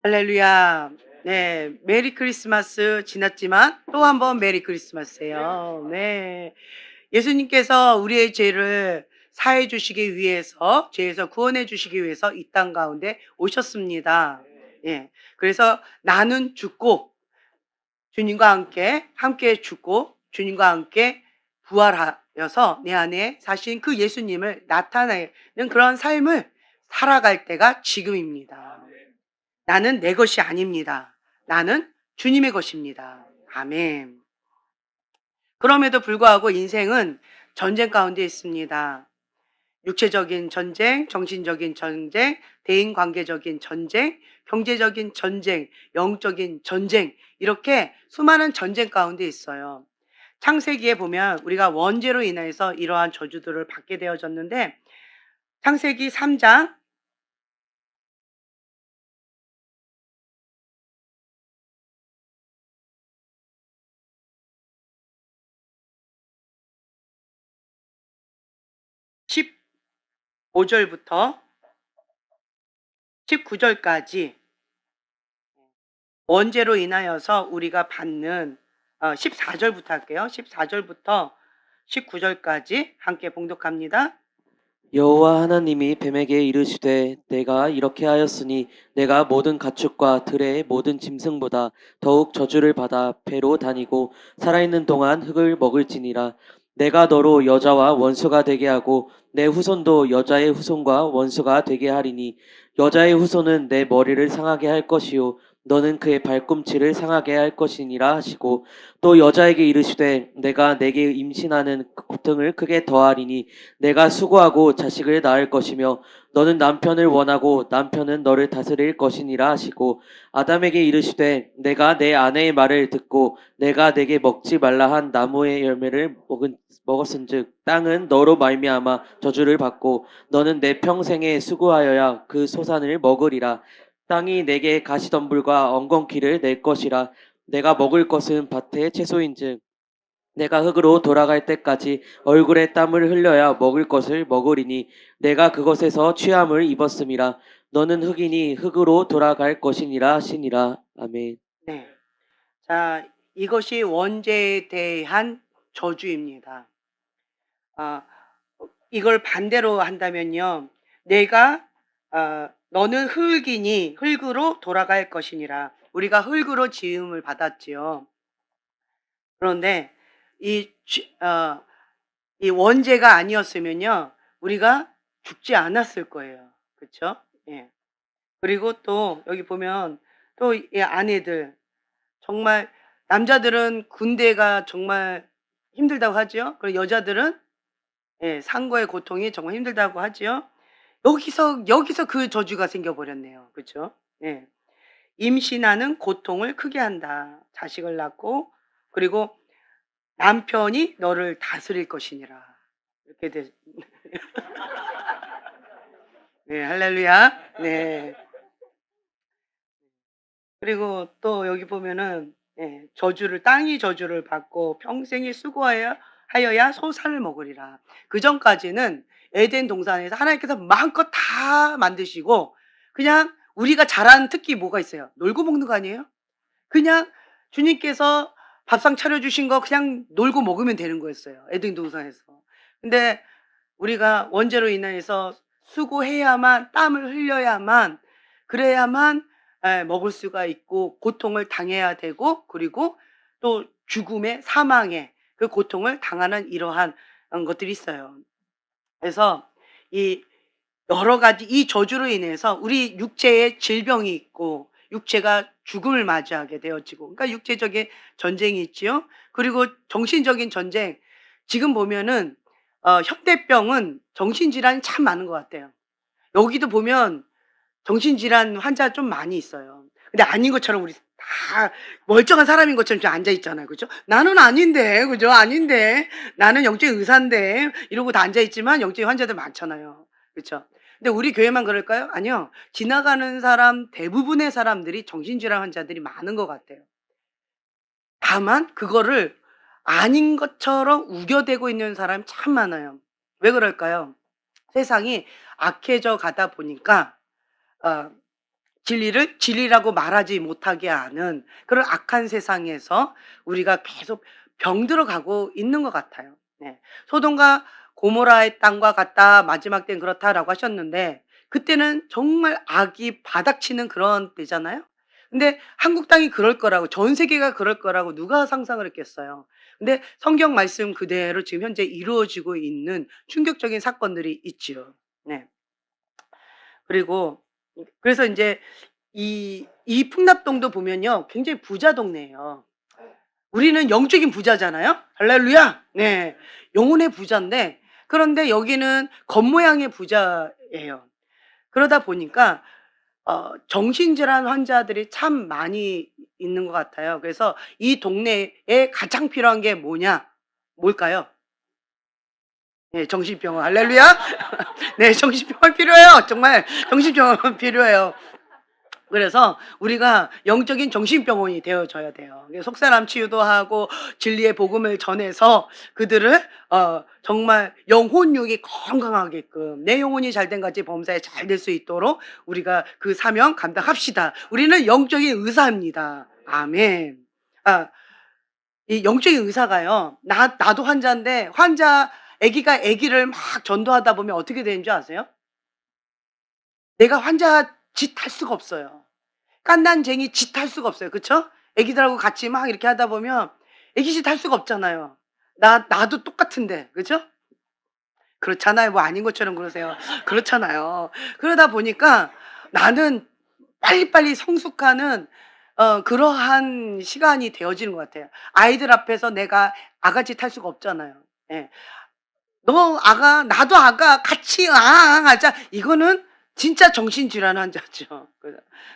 할렐루야. 네, 메리 크리스마스 지났지만 또 한 번 메리 크리스마스예요. 네. 예수님께서 우리의 죄를 사해 주시기 위해서, 죄에서 구원해 주시기 위해서 이 땅 가운데 오셨습니다. 예. 그래서 나는 죽고 주님과 함께 죽고 주님과 함께 부활하여서 내 안에 사신 그 예수님을 나타내는 그런 삶을 살아갈 때가 지금입니다. 나는 내 것이 아닙니다. 나는 주님의 것입니다. 아멘. 그럼에도 불구하고 인생은 전쟁 가운데 있습니다. 육체적인 전쟁, 정신적인 전쟁, 대인 관계적인 전쟁, 경제적인 전쟁, 영적인 전쟁, 이렇게 수많은 전쟁 가운데 있어요. 창세기에 보면 우리가 원죄로 인해서 이러한 저주들을 받게 되어졌는데, 창세기 3장 15절부터 19절까지 원죄로 인하여서 우리가 받는 14절부터 할게요. 14절부터 19절까지 함께 봉독합니다. 여호와 하나님이 뱀에게 이르시되 내가 이렇게 하였으니 내가 모든 가축과 들의 모든 짐승보다 더욱 저주를 받아 배로 다니고 살아있는 동안 흙을 먹을지니라. 내가 너로 여자와 원수가 되게 하고 내 후손도 여자의 후손과 원수가 되게 하리니 여자의 후손은 내 머리를 상하게 할 것이요 너는 그의 발꿈치를 상하게 할 것이니라 하시고 또 여자에게 이르시되 내가 내게 임신하는 고통을 크게 더하리니 내가 수고하고 자식을 낳을 것이며 너는 남편을 원하고 남편은 너를 다스릴 것이니라 하시고 아담에게 이르시되 내가 내 아내의 말을 듣고 내가 내게 먹지 말라 한 나무의 열매를 먹었은즉 땅은 너로 말미암아 저주를 받고 너는 내 평생에 수고하여야 그 소산을 먹으리라. 땅이 내게 가시덤불과 엉겅퀴를 낼 것이라. 내가 먹을 것은 밭의 채소인즉 내가 흙으로 돌아갈 때까지 얼굴에 땀을 흘려야 먹을 것을 먹으리니 내가 그것에서 취함을 입었음이라. 너는 흙이니 흙으로 돌아갈 것이니라 하시니라. 아멘. 네. 자, 이것이 원죄에 대한 저주입니다. 아, 이걸 반대로 한다면요. 내가 너는 흙이니 흙으로 돌아갈 것이니라. 우리가 흙으로 지음을 받았지요. 그런데 이, 이 원죄가 아니었으면요. 우리가 죽지 않았을 거예요. 그렇죠? 예. 그리고 또 여기 보면 또 이 아내들, 정말 남자들은 군대가 정말 힘들다고 하죠. 그리고 여자들은 상고의 고통이 정말 힘들다고 하지요. 여기서 그 저주가 생겨 버렸네요. 그렇죠? 예. 임신하는 고통을 크게 한다. 자식을 낳고, 그리고 남편이 너를 다스릴 것이니라. 이렇게 돼. 네, 할렐루야. 네. 그리고 또 여기 보면은 땅이 저주를 받고 평생이 수고하여야 소산을 먹으리라. 그전까지는 에덴 동산에서 하나님께서 마음껏 다 만드시고, 그냥 우리가 잘하는 특기 뭐가 있어요? 놀고 먹는 거 아니에요? 그냥 주님께서 밥상 차려주신 거 그냥 놀고 먹으면 되는 거였어요, 에덴 동산에서. 근데 우리가 원죄로 인해서 수고해야만, 땀을 흘려야만, 그래야만 먹을 수가 있고 고통을 당해야 되고, 그리고 또 죽음의 사망의 그 고통을 당하는 이러한 것들이 있어요. 그래서 이 여러 가지 이 저주로 인해서 우리 육체에 질병이 있고 육체가 죽음을 맞이하게 되어지고, 그러니까 육체적인 전쟁이 있지요. 그리고 정신적인 전쟁. 지금 보면은 현대병은 정신질환이 참 많은 것 같아요. 여기도 보면 정신질환 환자 좀 많이 있어요. 근데 아닌 것처럼 우리 다 멀쩡한 사람인 것처럼 좀 앉아 있잖아요. 그죠? 나는 아닌데, 그죠? 아닌데. 나는 영적인 의사인데. 이러고 다 앉아 있지만 영적인 환자들 많잖아요. 그렇죠? 근데 우리 교회만 그럴까요? 아니요. 지나가는 사람, 대부분의 사람들이 정신질환 환자들이 많은 것 같아요. 다만 그거를 아닌 것처럼 우겨대고 있는 사람이 참 많아요. 왜 그럴까요? 세상이 악해져 가다 보니까 어 진리를 진리라고 말하지 못하게 하는 그런 악한 세상에서 우리가 계속 병들어 가고 있는 것 같아요. 네. 소돔과 고모라의 땅과 같다. 마지막 때는 그렇다라고 하셨는데 그때는 정말 악이 바닥치는 그런 때잖아요. 근데 한국 땅이 그럴 거라고 전 세계가 그럴 거라고 누가 상상을 했겠어요. 근데 성경 말씀 그대로 지금 현재 이루어지고 있는 충격적인 사건들이 있지요. 네. 그리고 그래서 인제 이 풍납동도 보면요. 굉장히 부자 동네예요. 우리는 영적인 부자잖아요. 할렐루야. 네. 영혼의 부자인데 그런데 여기는 겉모양의 부자예요. 그러다 보니까 정신질환 환자들이 참 많이 있는 것 같아요. 그래서 이 동네에 가장 필요한 게 뭐냐? 뭘까요? 네, 정신병원. 할렐루야. 네, 정신병원 필요해요. 정말 정신병원 필요해요. 그래서 우리가 영적인 정신병원이 되어줘야 돼요. 속사람 치유도 하고 진리의 복음을 전해서 그들을 정말 영혼육이 건강하게끔 내 영혼이 잘된 같이 범사에 잘 될 수 있도록 우리가 그 사명 감당합시다. 우리는 영적인 의사입니다. 아멘. 아, 이 영적인 의사가요. 나도 환자인데 아기가 아기를 막 전도하다 보면 어떻게 되는 줄 아세요? 내가 환자 짓 할 수가 없어요. 깐난쟁이 짓 할 수가 없어요. 그쵸? 애기들하고 같이 막 이렇게 하다 보면 애기 짓 할 수가 없잖아요. 나도 똑같은데. 그죠? 그렇잖아요. 뭐 아닌 것처럼 그러세요. 그렇잖아요. 그러다 보니까 나는 빨리빨리 성숙하는 그러한 시간이 되어지는 것 같아요. 아이들 앞에서 내가 아가짓 할 수가 없잖아요. 예. 너 아가, 나도 아가, 같이 하자. 이거는 진짜 정신질환 환자죠.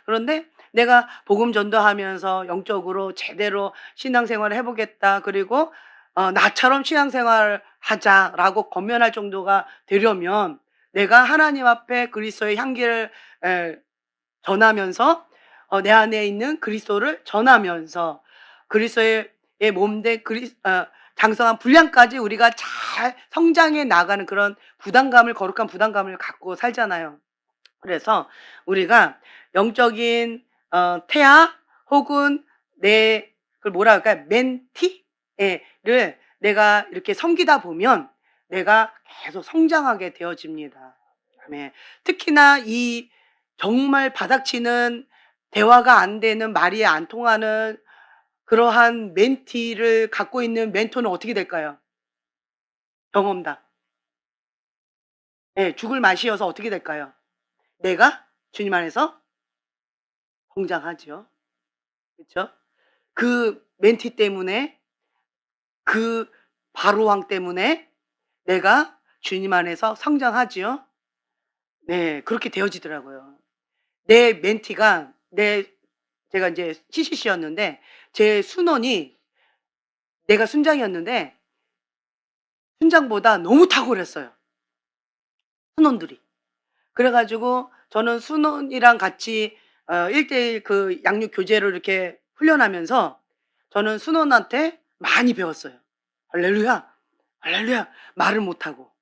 그런데 내가 복음 전도하면서 영적으로 제대로 신앙생활을 해보겠다. 그리고 나처럼 신앙생활 하자라고 권면할 정도가 되려면 내가 하나님 앞에 그리스도의 향기를 전하면서 내 안에 있는 그리스도를 전하면서 그리스도의 몸된 장성한 분량까지 우리가 잘 성장해 나가는 그런 부담감을 거룩한 부담감을 갖고 살잖아요. 그래서 우리가 영적인 태아 혹은 내 그걸 뭐라 할까요? 멘티를 내가 이렇게 섬기다 보면 내가 계속 성장하게 되어집니다. 아멘. 특히나 이 정말 바닥치는 대화가 안 되는 말이 안 통하는 그러한 멘티를 갖고 있는 멘토는 어떻게 될까요? 경험다. 예, 죽을 맛이어서 어떻게 될까요? 내가 주님 안에서 성장하죠. 그렇죠? 그 멘티 때문에 그 바로왕 때문에 내가 주님 안에서 성장하지요. 네, 그렇게 되어지더라고요. 내 멘티가 제가 이제 CCC였는데 제 순원이 내가 순장이었는데 순장보다 너무 탁월했어요. 순원들이. 그래 가지고 저는 순원이랑 같이 1:1 그 양육 교재로 이렇게 훈련하면서 저는 순원한테 많이 배웠어요. 할렐루야. 할렐루야. 말을 못하고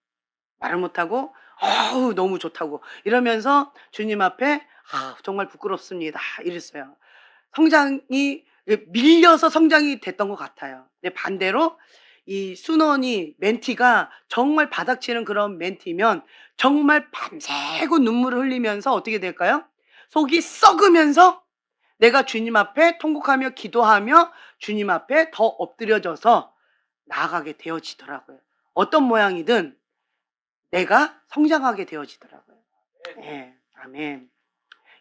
어우 너무 좋다고 이러면서 주님 앞에 "아 정말 부끄럽습니다." 이랬어요. 성장이 밀려서 성장이 됐던 것 같아요. 근데 반대로 이 순원이 멘티가 정말 바닥치는 그런 멘티면 정말 밤새고 눈물을 흘리면서 어떻게 될까요? 속이 썩으면서 내가 주님 앞에 통곡하며 기도하며 주님 앞에 더 엎드려져서 나아가게 되어지더라고요. 어떤 모양이든 내가 성장하게 되어지더라고요. 네, 아멘.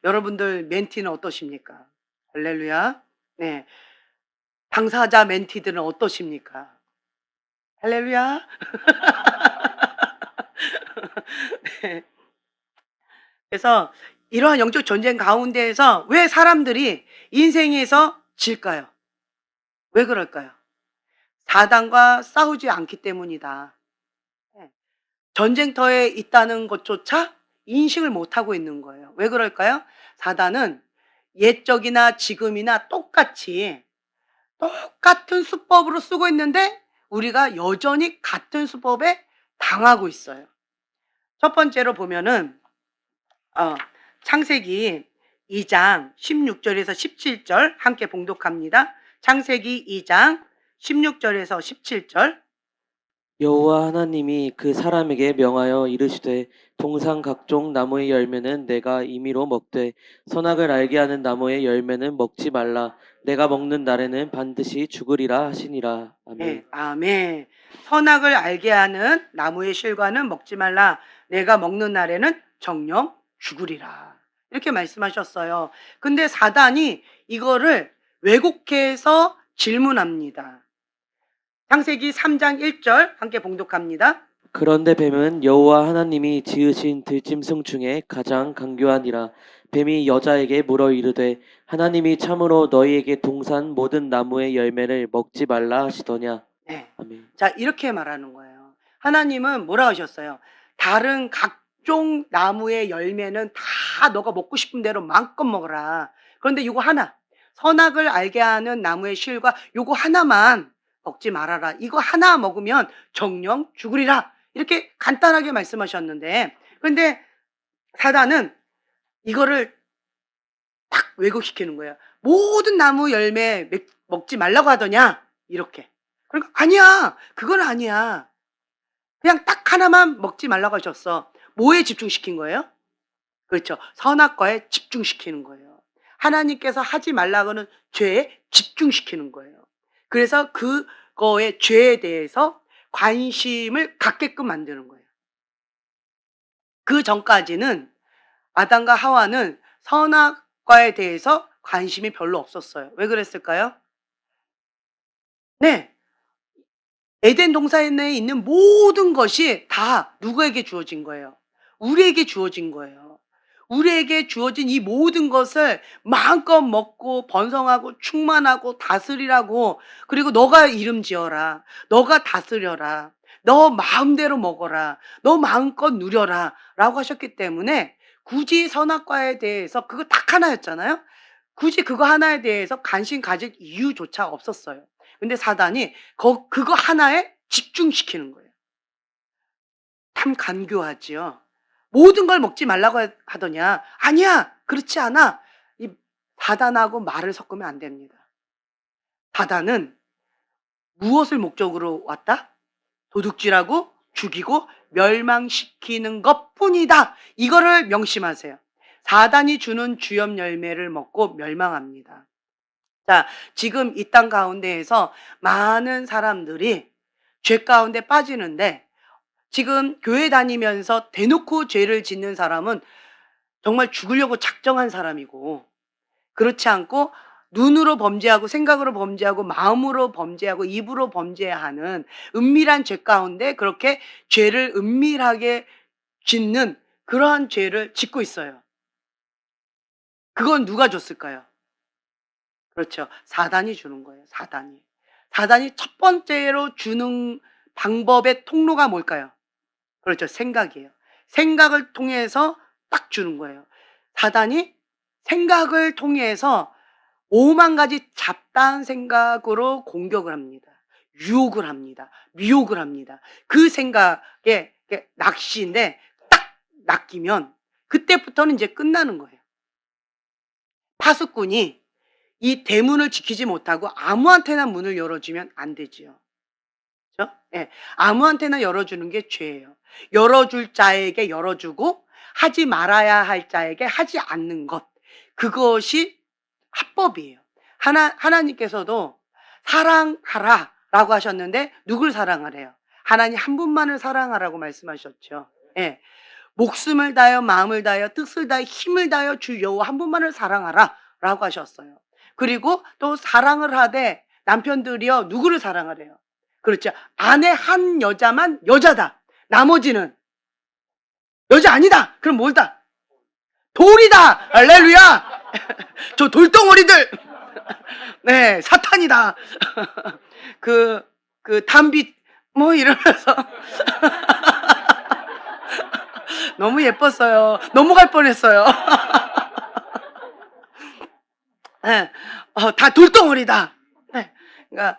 여러분들 멘티는 어떠십니까? 할렐루야. 네. 당사자 멘티들은 어떠십니까? 할렐루야. 네. 그래서 이러한 영적 전쟁 가운데에서 왜 사람들이 인생에서 질까요? 왜 그럴까요? 사단과 싸우지 않기 때문이다. 네. 전쟁터에 있다는 것조차 인식을 못하고 있는 거예요. 왜 그럴까요? 사단은 옛적이나 지금이나 똑같은 수법으로 쓰고 있는데 우리가 여전히 같은 수법에 당하고 있어요. 첫 번째로 보면은 창세기 2장 16절에서 17절 함께 봉독합니다. 창세기 2장 16절에서 17절. 여호와 하나님이 그 사람에게 명하여 이르시되 동산 각종 나무의 열매는 내가 임의로 먹되 선악을 알게 하는 나무의 열매는 먹지 말라. 내가 먹는 날에는 반드시 죽으리라 하시니라. 아멘. 네, 아멘. 선악을 알게 하는 나무의 실과는 먹지 말라. 내가 먹는 날에는 정령 죽으리라. 이렇게 말씀하셨어요. 근데 사단이 이거를 왜곡해서 질문합니다. 창세기 3장 1절 함께 봉독합니다. 그런데 뱀은 여호와 하나님이 지으신 들짐승 중에 가장 강교하니라. 뱀이 여자에게 물어 이르되 하나님이 참으로 너희에게 동산 모든 나무의 열매를 먹지 말라 하시더냐. 네. 아멘. 자, 이렇게 말하는 거예요. 하나님은 뭐라 하셨어요? 다른 각종 나무의 열매는 다 너가 먹고 싶은 대로 마음껏 먹어라. 그런데 이거 하나, 선악을 알게 하는 나무의 실과 요거 하나만 먹지 말아라. 이거 하나 먹으면 정령 죽으리라. 이렇게 간단하게 말씀하셨는데, 근데 사단은 이거를 딱 왜곡시키는 거예요. 모든 나무 열매 먹지 말라고 하더냐? 이렇게. 그러니까 아니야. 그건 아니야. 그냥 딱 하나만 먹지 말라고 하셨어. 뭐에 집중시킨 거예요? 그렇죠. 선악과에 집중시키는 거예요. 하나님께서 하지 말라고는 죄에 집중시키는 거예요. 그래서 그거의 죄에 대해서 관심을 갖게끔 만드는 거예요. 그 전까지는 아담과 하와는 선악과에 대해서 관심이 별로 없었어요. 왜 그랬을까요? 네. 에덴 동산에 있는 모든 것이 다 누구에게 주어진 거예요? 우리에게 주어진 거예요. 우리에게 주어진 이 모든 것을 마음껏 먹고 번성하고 충만하고 다스리라고, 그리고 너가 이름 지어라. 너가 다스려라. 너 마음대로 먹어라. 너 마음껏 누려라. 라고 하셨기 때문에 굳이 선악과에 대해서 그거 딱 하나였잖아요. 굳이 그거 하나에 대해서 관심 가질 이유조차 없었어요. 근데 사단이 그거 하나에 집중시키는 거예요. 참 간교하지요. 모든 걸 먹지 말라고 하더냐? 아니야, 그렇지 않아. 이 사단하고 말을 섞으면 안 됩니다. 사단은 무엇을 목적으로 왔다? 도둑질하고 죽이고 멸망시키는 것뿐이다. 이거를 명심하세요. 사단이 주는 주염 열매를 먹고 멸망합니다. 자, 지금 이 땅 가운데에서 많은 사람들이 죄 가운데 빠지는데, 지금 교회 다니면서 대놓고 죄를 짓는 사람은 정말 죽으려고 작정한 사람이고, 그렇지 않고 눈으로 범죄하고 생각으로 범죄하고 마음으로 범죄하고 입으로 범죄하는 은밀한 죄 가운데 그렇게 죄를 은밀하게 짓는 그러한 죄를 짓고 있어요. 그건 누가 줬을까요? 그렇죠. 사단이 주는 거예요. 사단이 첫 번째로 주는 방법의 통로가 뭘까요? 그렇죠. 생각이에요. 생각을 통해서 딱 주는 거예요. 사단이 생각을 통해서 5만 가지 잡다한 생각으로 공격을 합니다. 유혹을 합니다. 미혹을 합니다. 그 생각에 낚시인데 딱 낚이면 그때부터는 이제 끝나는 거예요. 파수꾼이 이 대문을 지키지 못하고 아무한테나 문을 열어주면 안 되지요. 그렇죠? 예, 아무한테나 열어주는 게 죄예요. 열어줄 자에게 열어주고 하지 말아야 할 자에게 하지 않는 것, 그것이 합법이에요. 하나님께서도 사랑하라 라고 하셨는데 누굴 사랑하래요? 하나님 한 분만을 사랑하라고 말씀하셨죠. 예, 목숨을 다하여 마음을 다하여 뜻을 다하여 힘을 다하여 주 여호와 한 분만을 사랑하라 라고 하셨어요. 그리고 또 사랑을 하되 남편들이여 누구를 사랑하래요? 그렇죠. 아내 한 여자만 여자다. 나머지는 여자 아니다. 그럼 뭘다? 돌이다. 할렐루야. 저 돌덩어리들. 네, 사탄이다. 그 담비 뭐 이러면서 너무 예뻤어요. 넘어갈 뻔했어요. 네, 다 돌덩어리다. 네, 그러니까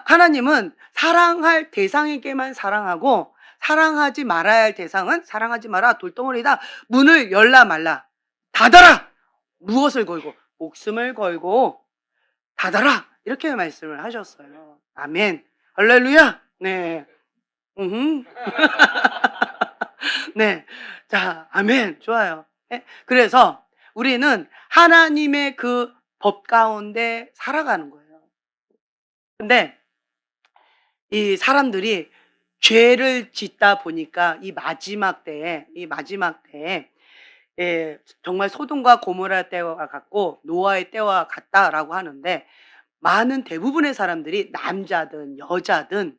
하나님은 사랑할 대상에게만 사랑하고 사랑하지 말아야 할 대상은 사랑하지 마라. 돌덩어리다. 문을 열라 말라. 닫아라. 무엇을 걸고? 목숨을 걸고 닫아라. 이렇게 말씀을 하셨어요. 아멘. 할렐루야. 네. 음. 네. 자, 아멘. 좋아요. 예. 그래서 우리는 하나님의 그 법 가운데 살아가는 거예요. 근데 이 사람들이 죄를 짓다 보니까 이 마지막 때에 예, 정말 소돔과 고모라 때와 같고 노아의 때와 같다라고 하는데, 많은 대부분의 사람들이 남자든 여자든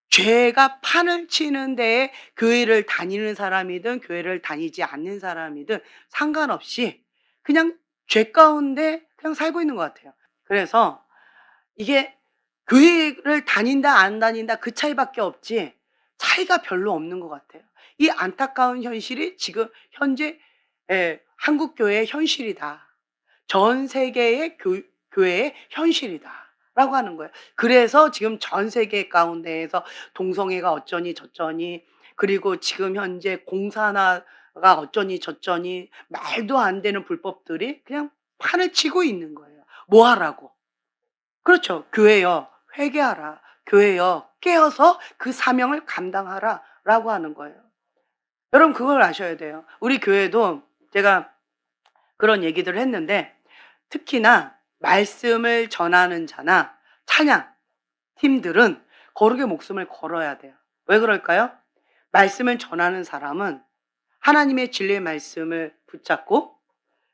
죄가 판을 치는 데에 교회를 다니는 사람이든 교회를 다니지 않는 사람이든 상관없이 그냥 죄 가운데 그냥 살고 있는 것 같아요. 그래서 이게 교회를 다닌다 안 다닌다 그 차이밖에 없지 차이가 별로 없는 것 같아요. 이 안타까운 현실이 지금 현재 한국 교회의 현실이다. 전 세계의 교회의 현실이다라고 하는 거예요. 그래서 지금 전 세계 가운데에서 동성애가 어쩌니 저쩌니, 그리고 지금 현재 공산화가 어쩌니 저쩌니 말도 안 되는 불법들이 그냥 판을 치고 있는 거예요. 뭐 하라고? 그렇죠. 교회여 회개하라. 교회여 깨어서 그 사명을 감당하라라고 하는 거예요. 여러분 그걸 아셔야 돼요. 우리 교회도 제가 그런 얘기들을 했는데, 특히나 말씀을 전하는 자나 찬양 팀들은 거룩의 목숨을 걸어야 돼요. 왜 그럴까요? 말씀을 전하는 사람은 하나님의 진리의 말씀을 붙잡고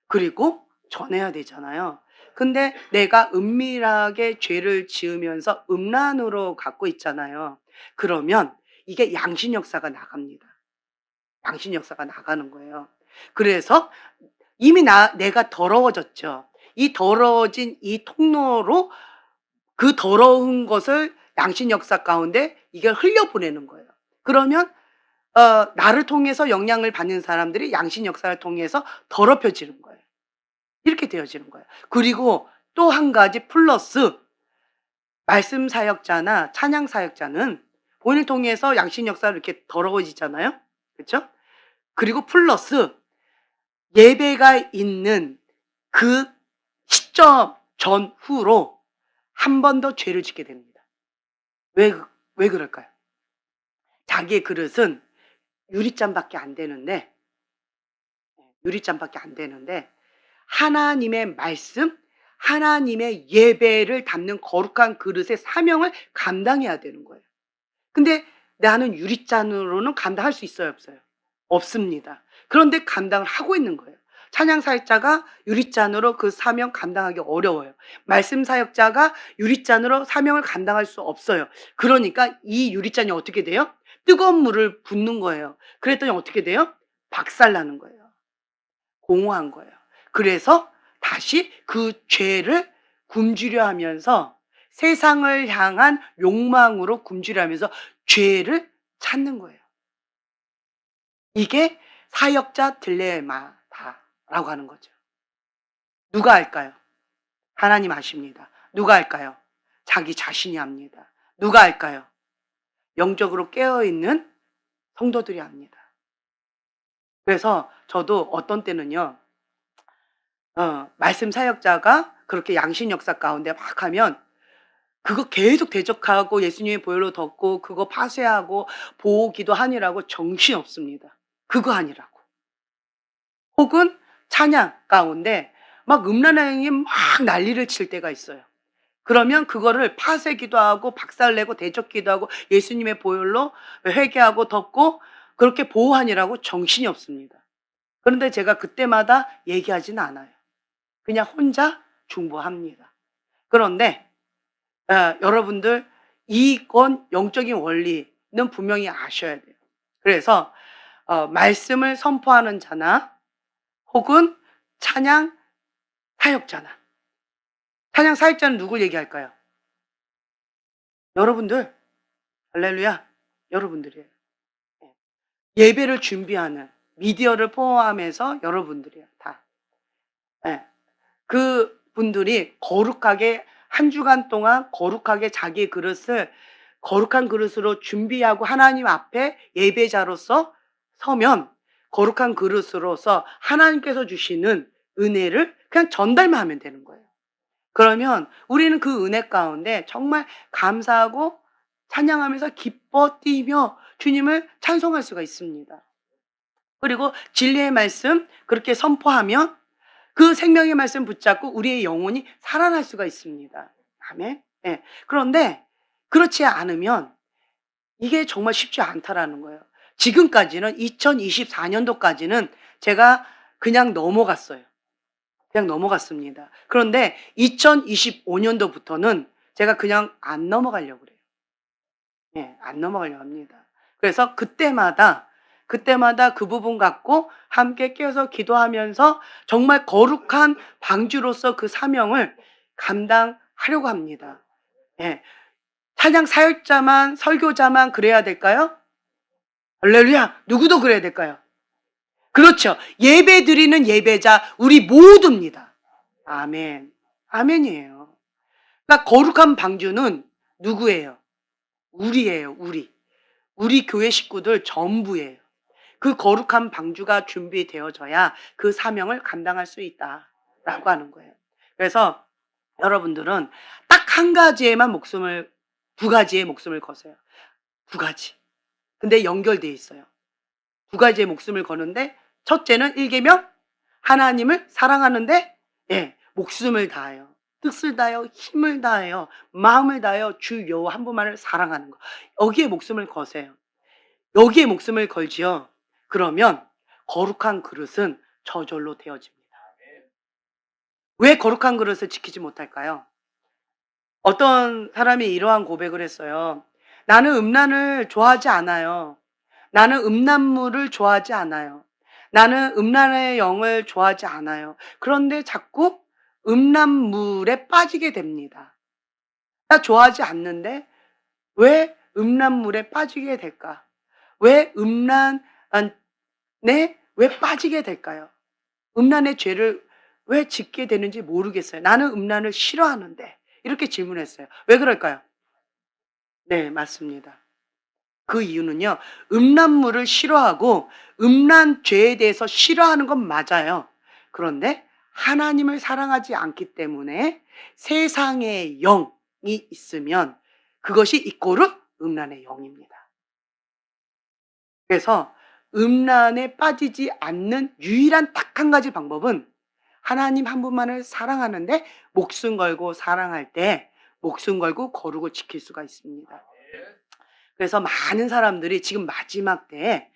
그리고 전해야 되잖아요. 근데 내가 은밀하게 죄를 지으면서 음란으로 갖고 있잖아요. 그러면 이게 양심 역사가 나갑니다. 양심 역사가 나가는 거예요. 그래서 이미 내가 더러워졌죠. 이 더러워진 이 통로로 그 더러운 것을 양심 역사 가운데 이걸 흘려보내는 거예요. 그러면 나를 통해서 영향을 받는 사람들이 양심 역사를 통해서 더럽혀지는 거예요. 이렇게 되어지는 거예요. 그리고 또 한 가지 플러스, 말씀 사역자나 찬양 사역자는 본인을 통해서 양심 역사를 이렇게 더러워지잖아요. 그렇죠? 그리고 플러스 예배가 있는 그 시점 전후로 한 번 더 죄를 짓게 됩니다. 왜 그럴까요? 자기의 그릇은 유리잔밖에 안 되는데, 하나님의 말씀, 하나님의 예배를 담는 거룩한 그릇의 사명을 감당해야 되는 거예요. 근데 나는 유리잔으로는 감당할 수 있어요, 없어요? 없습니다. 그런데 감당을 하고 있는 거예요. 찬양 사역자가 유리잔으로 그 사명 감당하기 어려워요. 말씀 사역자가 유리잔으로 사명을 감당할 수 없어요. 그러니까 이 유리잔이 어떻게 돼요? 뜨거운 물을 붓는 거예요. 그랬더니 어떻게 돼요? 박살나는 거예요. 공허한 거예요. 그래서 다시 그 죄를 굶주려 하면서 세상을 향한 욕망으로 굶주려 하면서 죄를 찾는 거예요. 이게 사역자 딜레마다라고 하는 거죠. 누가 할까요? 하나님 아십니다. 누가 할까요? 자기 자신이 합니다. 누가 할까요? 영적으로 깨어있는 성도들이 합니다. 그래서 저도 어떤 때는요, 말씀 사역자가 그렇게 양심 역사 가운데 막 하면 그거 계속 대적하고 예수님의 보혈로 덮고 그거 파쇄하고 보호기도 하니라고 정신없습니다. 그거 하니라고. 혹은 찬양 가운데 막 음란행위 막 난리를 칠 때가 있어요. 그러면 그거를 파쇄기도 하고 박살내고 대적기도 하고 예수님의 보혈로 회개하고 덮고 그렇게 보호하니라고 정신이 없습니다. 그런데 제가 그때마다 얘기하지는 않아요. 그냥 혼자 중보합니다. 그런데 여러분들 이건 영적인 원리는 분명히 아셔야 돼요. 그래서 말씀을 선포하는 자나 혹은 찬양 사역자나, 찬양 사역자는 누굴 얘기할까요? 여러분들, 할렐루야, 여러분들이에요. 예배를 준비하는 미디어를 포함해서 여러분들이에요. 다. 그 분들이 거룩하게 한 주간 동안 거룩하게 자기 그릇을 거룩한 그릇으로 준비하고 하나님 앞에 예배자로서 서면 거룩한 그릇으로서 하나님께서 주시는 은혜를 그냥 전달만 하면 되는 거예요. 그러면 우리는 그 은혜 가운데 정말 감사하고 찬양하면서 기뻐 뛰며 주님을 찬송할 수가 있습니다. 그리고 진리의 말씀 그렇게 선포하면 그 생명의 말씀 붙잡고 우리의 영혼이 살아날 수가 있습니다. 아멘. 예. 그런데 그렇지 않으면 이게 정말 쉽지 않다라는 거예요. 지금까지는 2024년도까지는 제가 그냥 넘어갔어요. 그냥 넘어갔습니다. 그런데 2025년도부터는 제가 그냥 안 넘어가려고 그래요. 예, 안 넘어가려고 합니다. 그래서 그때마다 그 부분 갖고 함께 깨어서 기도하면서 정말 거룩한 방주로서 그 사명을 감당하려고 합니다. 예. 찬양 사역자만, 설교자만 그래야 될까요? 할렐루야! 누구도 그래야 될까요? 그렇죠. 예배 드리는 예배자, 우리 모두입니다. 아멘. 아멘이에요. 그러니까 거룩한 방주는 누구예요? 우리예요, 우리. 우리 교회 식구들 전부예요. 그 거룩한 방주가 준비되어져야 그 사명을 감당할 수 있다라고 하는 거예요. 그래서 여러분들은 딱 한 가지에만 두 가지의 목숨을 거세요. 두 가지. 근데 연결되어 있어요. 두 가지의 목숨을 거는데 첫째는 일계명 하나님을 사랑하는데 예, 목숨을 다해요. 뜻을 다해요. 힘을 다해요. 마음을 다해요. 주 여호와 한 분만을 사랑하는 거. 여기에 목숨을 거세요. 여기에 목숨을 걸지요. 그러면 거룩한 그릇은 저절로 되어집니다. 왜 거룩한 그릇을 지키지 못할까요? 어떤 사람이 이러한 고백을 했어요. 나는 음란을 좋아하지 않아요. 나는 음란물을 좋아하지 않아요. 나는 음란의 영을 좋아하지 않아요. 그런데 자꾸 음란물에 빠지게 됩니다. 나 좋아하지 않는데 왜 음란물에 빠지게 될까? 왜 음란에 왜 빠지게 될까요? 음란의 죄를 왜 짓게 되는지 모르겠어요. 나는 음란을 싫어하는데 이렇게 질문했어요. 왜 그럴까요? 네, 맞습니다. 그 이유는요. 음란물을 싫어하고 음란 죄에 대해서 싫어하는 건 맞아요. 그런데 하나님을 사랑하지 않기 때문에 세상의 영이 있으면 그것이 이꼬르 음란의 영입니다. 그래서 음란에 빠지지 않는 유일한 딱 한 가지 방법은 하나님 한 분만을 사랑하는데 목숨 걸고 사랑할 때 목숨 걸고 거룩을 지킬 수가 있습니다. 그래서 많은 사람들이 지금 마지막 때에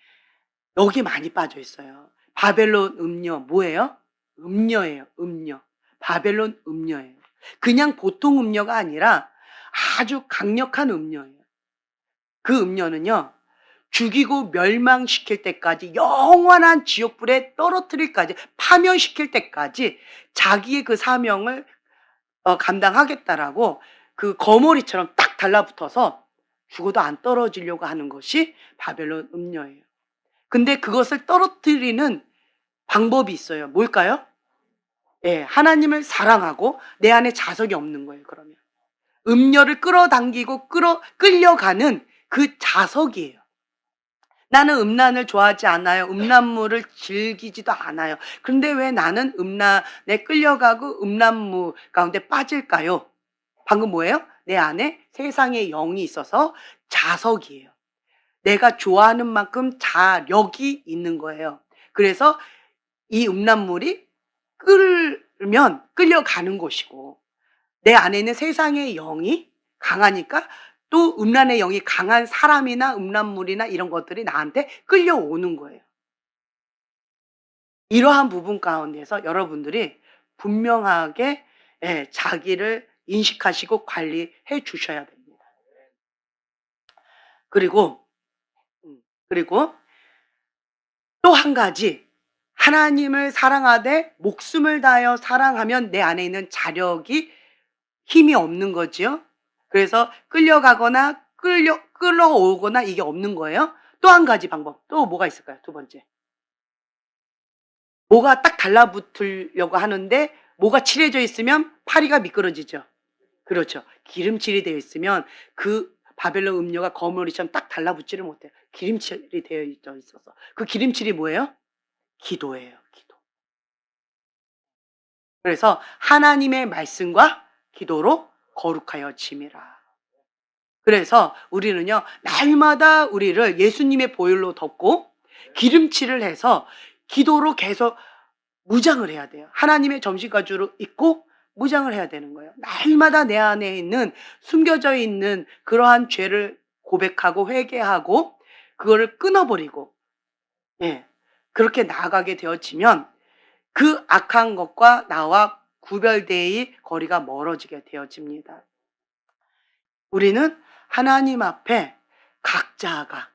여기 많이 빠져 있어요. 바벨론 음녀 뭐예요? 음녀예요. 음녀. 바벨론 음녀예요. 그냥 보통 음녀가 아니라 아주 강력한 음녀예요. 그 음녀는요. 죽이고 멸망시킬 때까지 영원한 지옥불에 떨어뜨릴까지 파멸시킬 때까지 자기의 그 사명을 감당하겠다라고 그 거머리처럼 딱 달라붙어서 죽어도 안 떨어지려고 하는 것이 바벨론 음녀예요. 근데 그것을 떨어뜨리는 방법이 있어요. 뭘까요? 예, 하나님을 사랑하고 내 안에 자석이 없는 거예요. 그러면 음녀를 끌어당기고 끌려가는 그 자석이에요. 나는 음란을 좋아하지 않아요. 음란물을 즐기지도 않아요. 그런데 왜 나는 음란에 끌려가고 음란물 가운데 빠질까요? 방금 뭐예요? 내 안에 세상의 영이 있어서 자석이에요. 내가 좋아하는 만큼 자력이 있는 거예요. 그래서 이 음란물이 끌면 끌려가는 것이고 내 안에 있는 세상의 영이 강하니까 또 음란의 영이 강한 사람이나 음란물이나 이런 것들이 나한테 끌려오는 거예요. 이러한 부분 가운데서 여러분들이 분명하게 자기를 인식하시고 관리해 주셔야 됩니다. 그리고 또 한 가지 하나님을 사랑하되 목숨을 다하여 사랑하면 내 안에 있는 자력이 힘이 없는 거지요. 그래서 끌려가거나 끌어오거나 이게 없는 거예요. 또 한 가지 방법 또 뭐가 있을까요? 두 번째 뭐가 딱 달라붙으려고 하는데 뭐가 칠해져 있으면 파리가 미끄러지죠. 그렇죠. 기름칠이 되어 있으면 그 바벨론 음료가 거머리처럼 딱 달라붙지를 못해요. 기름칠이 되어 있어서 그 기름칠이 뭐예요? 기도예요. 기도. 그래서 하나님의 말씀과 기도로 거룩하여 짐이라. 그래서 우리는요, 날마다 우리를 예수님의 보혈로 덮고 기름칠을 해서 기도로 계속 무장을 해야 돼요. 하나님의 점심가주로 입고 무장을 해야 되는 거예요. 날마다 내 안에 있는 숨겨져 있는 그러한 죄를 고백하고 회개하고 그거를 끊어버리고, 예, 그렇게 나아가게 되어지면 그 악한 것과 나와 구별되이 거리가 멀어지게 되어집니다. 우리는 하나님 앞에 각자가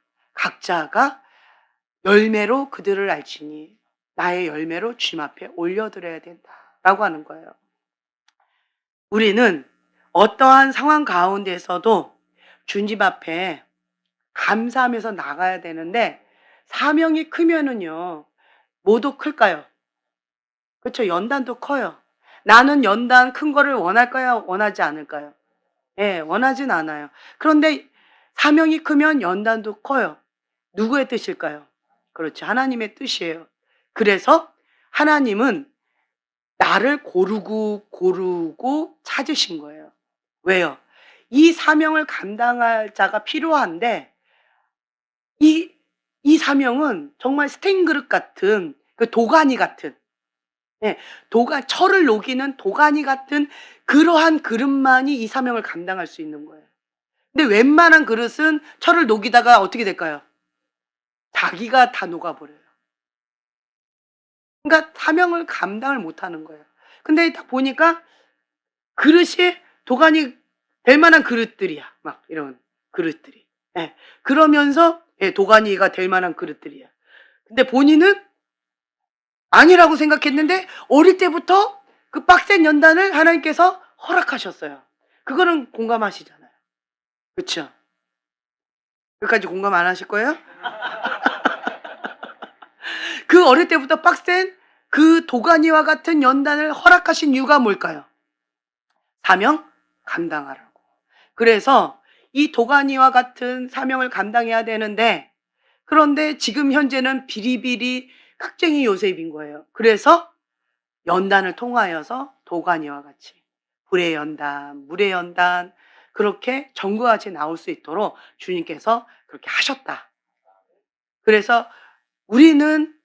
열매로 그들을 알지니 나의 열매로 주님 앞에 올려드려야 된다라고 하는 거예요. 우리는 어떠한 상황 가운데서도 주님 앞에 감사하면서 나가야 되는데, 사명이 크면은요, 뭐도 클까요? 그렇죠. 연단도 커요. 나는 연단 큰 거를 원할까요? 원하지 않을까요? 예, 원하진 않아요. 그런데 사명이 크면 연단도 커요. 누구의 뜻일까요? 그렇죠. 하나님의 뜻이에요. 그래서 하나님은 나를 고르고 찾으신 거예요. 왜요? 이 사명을 감당할 자가 필요한데, 이 사명은 정말 스테인 그릇 같은, 그 도가니 같은, 예, 철을 녹이는 도가니 같은 그러한 그릇만이 이 사명을 감당할 수 있는 거예요. 근데 웬만한 그릇은 철을 녹이다가 어떻게 될까요? 자기가 다 녹아버려요. 그러니까 사명을 감당을 못 하는 거예요. 근데 딱 보니까 그릇이 도가니 될 만한 그릇들이야. 막 이런 그릇들이. 예. 그러면서 도가니가 될 만한 그릇들이야. 근데 본인은 아니라고 생각했는데 어릴 때부터 그 빡센 연단을 하나님께서 허락하셨어요. 그거는 공감하시잖아요. 그렇죠? 끝까지 공감 안 하실 거예요? 그 어릴 때부터 빡센 그 도가니와 같은 연단을 허락하신 이유가 뭘까요? 사명 감당하라고. 그래서 이 도가니와 같은 사명을 감당해야 되는데, 그런데 지금 현재는 비리비리 깍쟁이 요셉인 거예요. 그래서 연단을 통하여서 도가니와 같이 불의 연단, 물의 연단, 그렇게 전구같이 나올 수 있도록 주님께서 그렇게 하셨다. 그래서 우리는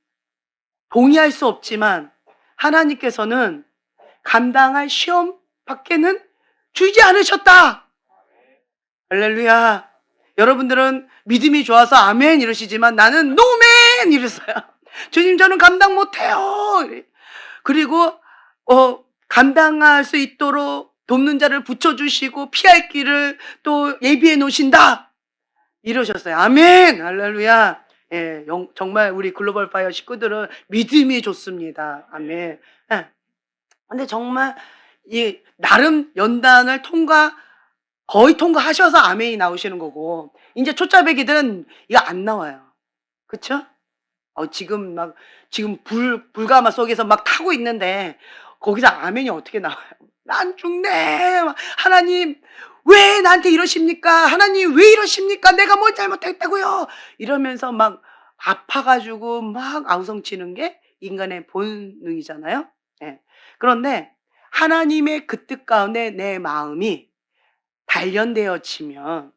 동의할 수 없지만 하나님께서는 감당할 시험 밖에는 주지 않으셨다. 할렐루야. 여러분들은 믿음이 좋아서 아멘 이러시지만 나는 노멘 이랬어요. 주님, 저는 감당 못해요. 그리고 감당할 수 있도록 돕는 자를 붙여주시고 피할 길을 또 예비해 놓으신다 이러셨어요. 아멘. 할렐루야. 예, 정말 우리 글로벌 파이어 식구들은 믿음이 좋습니다. 아멘. 예. 근데 정말 이 나름 연단을 거의 통과하셔서 아멘이 나오시는 거고, 이제 초짜배기들은 이거 안 나와요. 그쵸? 지금 불가마 속에서 막 타고 있는데 거기서 아멘이 어떻게 나와요? 난 죽네. 하나님 왜 나한테 이러십니까? 하나님 왜 이러십니까? 내가 뭘 잘못했다고요? 이러면서 막 아파가지고 막 아우성치는 게 인간의 본능이잖아요. 예. 그런데 하나님의 그 뜻 가운데 내 마음이 단련되어지면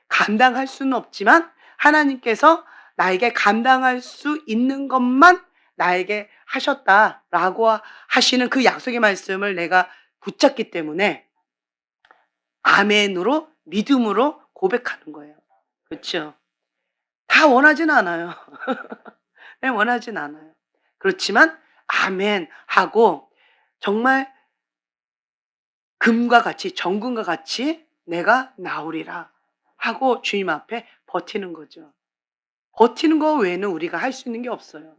감당할 수는 없지만 하나님께서 나에게 감당할 수 있는 것만 나에게 하셨다라고 하시는 그 약속의 말씀을 내가 붙잡기 때문에 아멘으로 믿음으로 고백하는 거예요. 그렇죠? 다 원하진 않아요. 네, 원하진 않아요. 그렇지만 아멘 하고 정말 금과 같이 정금과 같이 내가 나오리라 하고 주님 앞에 버티는 거죠. 버티는 거 외에는 우리가 할 수 있는 게 없어요.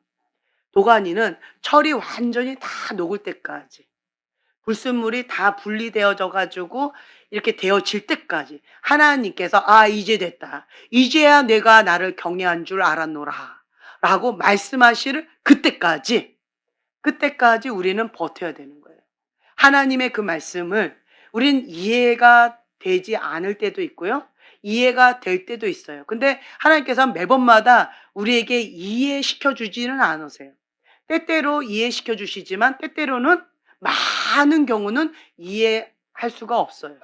도가니는 철이 완전히 다 녹을 때까지, 불순물이 다 분리되어져 가지고 이렇게 되어질 때까지 하나님께서 이제 됐다. 이제야 내가 나를 경외한 줄 알았노라 라고 말씀하실 그때까지 우리는 버텨야 되는 거예요. 하나님의 그 말씀을 우린 이해가 되지 않을 때도 있고요. 이해가 될 때도 있어요. 근데 하나님께서 매번마다 우리에게 이해시켜 주지는 않으세요. 때때로 이해시켜 주시지만 때때로는 많은 경우는 이해할 수가 없어요.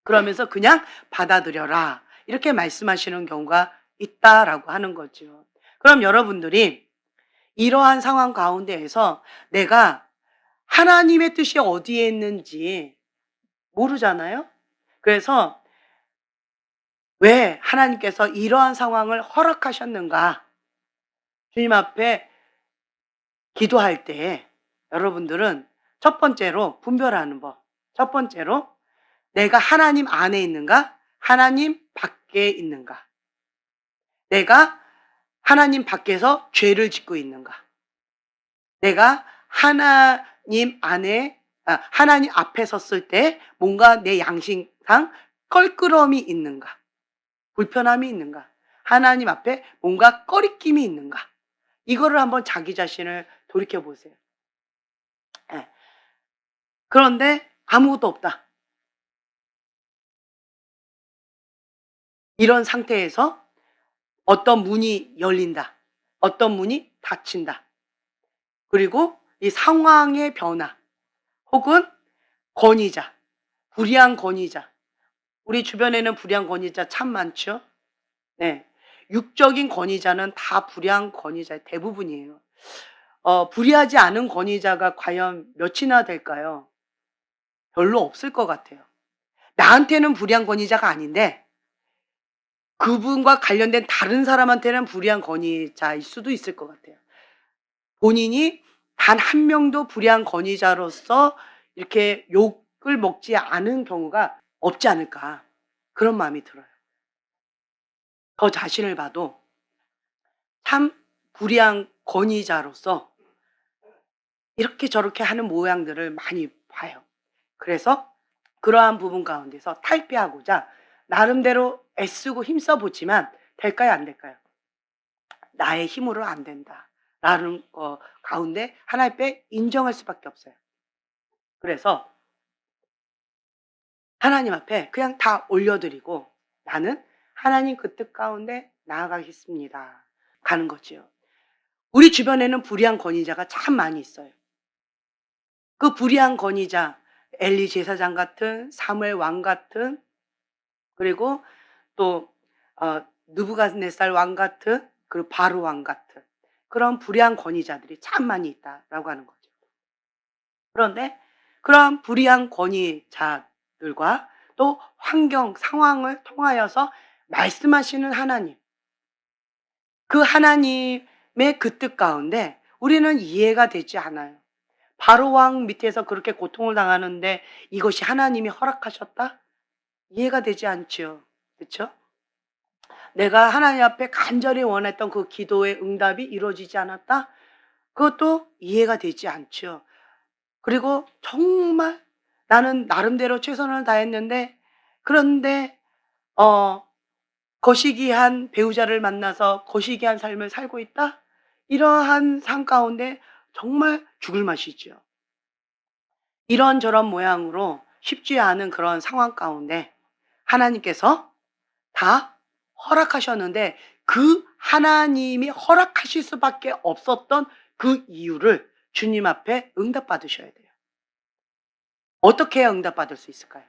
그러면서 그냥 받아들여라. 이렇게 말씀하시는 경우가 있다라고 하는 거죠. 그럼 여러분들이 이러한 상황 가운데에서 내가 하나님의 뜻이 어디에 있는지 모르잖아요. 그래서 왜 하나님께서 이러한 상황을 허락하셨는가? 주님 앞에 기도할 때 여러분들은 첫 번째로 분별하는 법. 첫 번째로 내가 하나님 안에 있는가? 하나님 밖에 있는가? 내가 하나님 밖에서 죄를 짓고 있는가? 내가 하나님 안에, 하나님 앞에 섰을 때 뭔가 내 양심상 껄끄러움이 있는가? 불편함이 있는가? 하나님 앞에 뭔가 꺼리낌이 있는가? 이거를 한번 자기 자신을 돌이켜 보세요. 예. 그런데 아무것도 없다. 이런 상태에서 어떤 문이 열린다. 어떤 문이 닫힌다. 그리고 이 상황의 변화 혹은 권위자, 불의한 권위자. 우리 주변에는 불의한 권위자 참 많죠. 네. 육적인 권위자는 다 불의한 권위자의 대부분이에요. 불의하지 않은 권위자가 과연 몇이나 될까요? 별로 없을 것 같아요. 나한테는 불의한 권위자가 아닌데 그분과 관련된 다른 사람한테는 불의한 권위자일 수도 있을 것 같아요. 본인이 단 한 명도 불의한 권위자로서 이렇게 욕을 먹지 않은 경우가 없지 않을까, 그런 마음이 들어요. 저 자신을 봐도 참 불의한 권위자로서 이렇게 저렇게 하는 모양들을 많이 봐요. 그래서 그러한 부분 가운데서 탈피하고자 나름대로 애쓰고 힘써 보지만 될까요, 안 될까요? 나의 힘으로 안 된다라는 거 가운데 하나님 앞에 인정할 수밖에 없어요. 그래서 하나님 앞에 그냥 다 올려드리고 나는 하나님 그 뜻 가운데 나아가겠습니다. 가는 거지요. 우리 주변에는 불의한 권위자가 참 많이 있어요. 그 불의한 권위자, 엘리 제사장 같은, 사무엘 왕 같은, 그리고 또 느부갓네살 왕 같은, 그리고 바로 왕 같은 그런 불의한 권위자들이 참 많이 있다라고 하는 거죠. 그런데 그런 불의한 권위자들과 또 환경, 상황을 통하여서 말씀하시는 하나님, 그 하나님의 그 뜻 가운데 우리는 이해가 되지 않아요. 바로 왕 밑에서 그렇게 고통을 당하는데 이것이 하나님이 허락하셨다? 이해가 되지 않죠. 그렇죠? 내가 하나님 앞에 간절히 원했던 그 기도의 응답이 이루어지지 않았다? 그것도 이해가 되지 않죠. 그리고 정말 나는 나름대로 최선을 다했는데 그런데 거시기한 배우자를 만나서 거시기한 삶을 살고 있다? 이러한 삶 가운데 정말 죽을 맛이죠. 이런저런 모양으로 쉽지 않은 그런 상황 가운데 하나님께서 다 허락하셨는데 그 하나님이 허락하실 수밖에 없었던 그 이유를 주님 앞에 응답받으셔야 돼요. 어떻게 해야 응답받을 수 있을까요?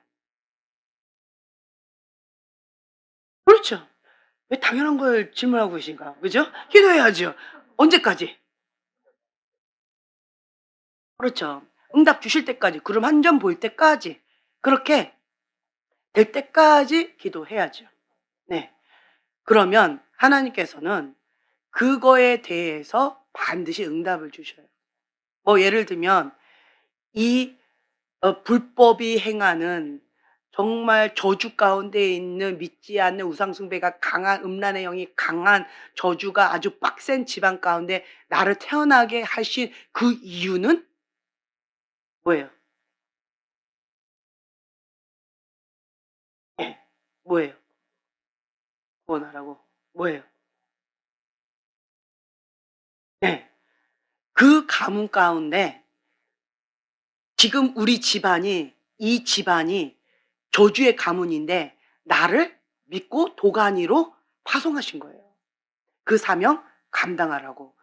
그렇죠. 왜 당연한 걸 질문하고 계신가? 그죠? 기도해야죠. 언제까지? 그렇죠. 응답 주실 때까지, 구름 한 점 보일 때까지, 그렇게 될 때까지 기도해야죠. 네. 그러면 하나님께서는 그거에 대해서 반드시 응답을 주셔요. 뭐 예를 들면 이 불법이 행하는 정말 저주 가운데 있는 믿지 않는 우상숭배가 강한 음란의 영이 강한 저주가 아주 빡센 집안 가운데 나를 태어나게 하신 그 이유는 뭐예요? 예. 뭐예요? 구원하라고. 뭐예요? 네. 그 가문 가운데 지금 우리 집안이, 이 집안이 저주의 가문인데 나를 믿고 도가니로 파송하신 거예요. 그 사명 감당하라고.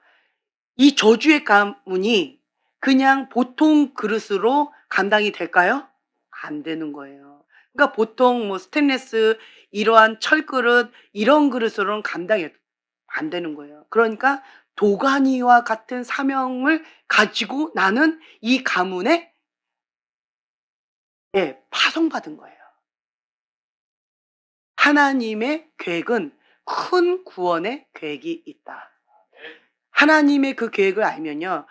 이 저주의 가문이 그냥 보통 그릇으로 감당이 될까요? 안 되는 거예요. 그러니까 보통 뭐 스테인리스 이러한 철그릇 이런 그릇으로는 감당이 안 되는 거예요. 그러니까 도가니와 같은 사명을 가지고 나는 이 가문에 파송받은 거예요. 하나님의 계획은 큰 구원의 계획이 있다. 하나님의 그 계획을 알면요.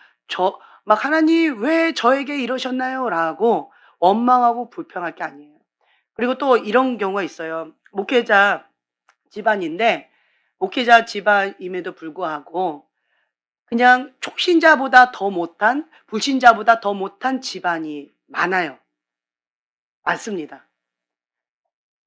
막 하나님 왜 저에게 이러셨나요? 라고 원망하고 불평할 게 아니에요. 그리고 또 이런 경우가 있어요. 목회자 집안인데 목회자 집안임에도 불구하고 그냥 초신자보다 더 못한 불신자보다 더 못한 집안이 많아요. 많습니다.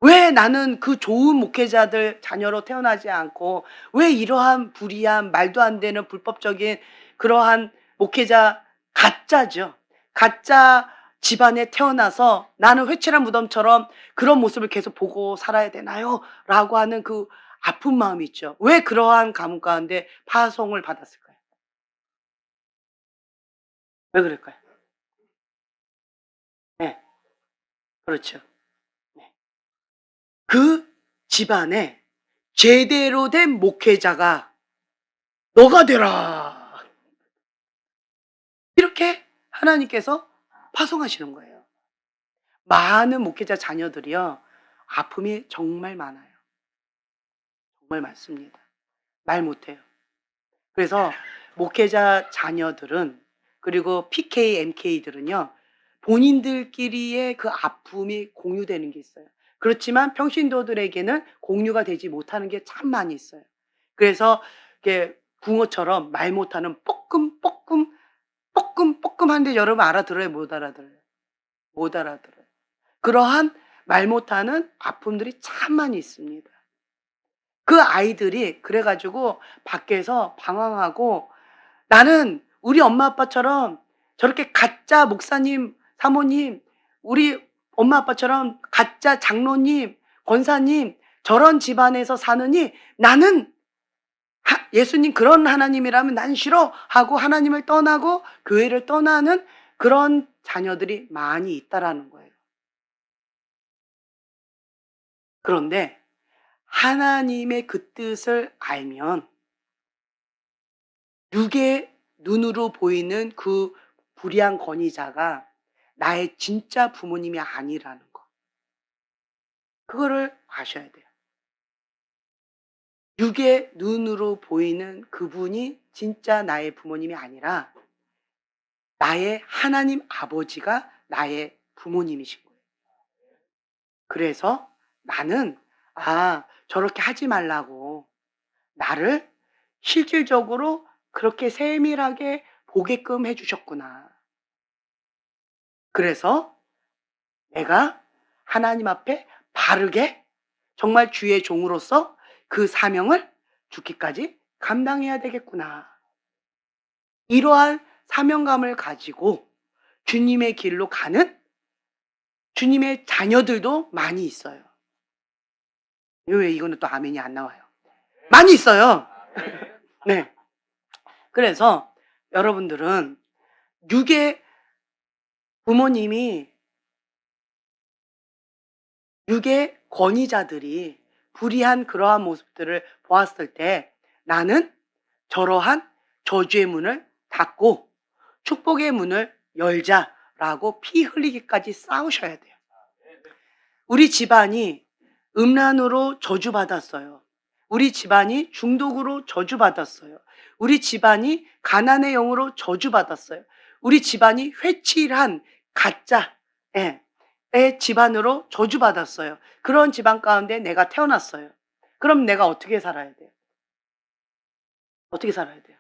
왜 나는 그 좋은 목회자들 자녀로 태어나지 않고 왜 이러한 불의한 말도 안 되는 불법적인 그러한 목회자 가짜죠. 가짜 집안에 태어나서 나는 회칠한 무덤처럼 그런 모습을 계속 보고 살아야 되나요? 라고 하는 그 아픈 마음이 있죠. 왜 그러한 가문 가운데 파송을 받았을까요? 왜 그럴까요? 네, 그렇죠. 네. 그 집안에 제대로 된 목회자가 너가 되라. 이렇게 하나님께서 파송하시는 거예요. 많은 목회자 자녀들이요. 아픔이 정말 많아요. 정말 많습니다. 말 못해요. 그래서 목회자 자녀들은 그리고 PK, MK들은요. 본인들끼리의 그 아픔이 공유되는 게 있어요. 그렇지만 평신도들에게는 공유가 되지 못하는 게 참 많이 있어요. 그래서 이게 붕어처럼 말 못하는 뻐끔뻐끔한데 여러분 알아들어요? 못 알아들어요? 못 알아들어요. 그러한 말 못하는 아픔들이 참 많이 있습니다. 그 아이들이 그래가지고 밖에서 방황하고 나는 우리 엄마 아빠처럼 저렇게 가짜 목사님, 사모님, 우리 엄마 아빠처럼 가짜 장로님, 권사님 저런 집안에서 사느니 나는 예수님 그런 하나님이라면 난 싫어 하고 하나님을 떠나고 교회를 떠나는 그런 자녀들이 많이 있다라는 거예요. 그런데 하나님의 그 뜻을 알면 육의 눈으로 보이는 그 불의한 권위자가 나의 진짜 부모님이 아니라는 거. 그거를 아셔야 돼요. 육의 눈으로 보이는 그분이 진짜 나의 부모님이 아니라 나의 하나님 아버지가 나의 부모님이신 거예요. 그래서 나는 저렇게 하지 말라고 나를 실질적으로 그렇게 세밀하게 보게끔 해주셨구나. 그래서 내가 하나님 앞에 바르게 정말 주의 종으로서 그 사명을 죽기까지 감당해야 되겠구나. 이러한 사명감을 가지고 주님의 길로 가는 주님의 자녀들도 많이 있어요. 왜 이거는 또 아멘이 안 나와요? 많이 있어요. 네. 그래서 여러분들은 육의 부모님이 육의 권위자들이 불의한 그러한 모습들을 보았을 때 나는 저러한 저주의 문을 닫고 축복의 문을 열자라고 피 흘리기까지 싸우셔야 돼요. 우리 집안이 음란으로 저주받았어요. 우리 집안이 중독으로 저주받았어요. 우리 집안이 가난의 영으로 저주받았어요. 우리 집안이 회칠한 가짜 의 집안으로 저주받았어요. 그런 집안 가운데 내가 태어났어요. 그럼 내가 어떻게 살아야 돼요? 어떻게 살아야 돼요?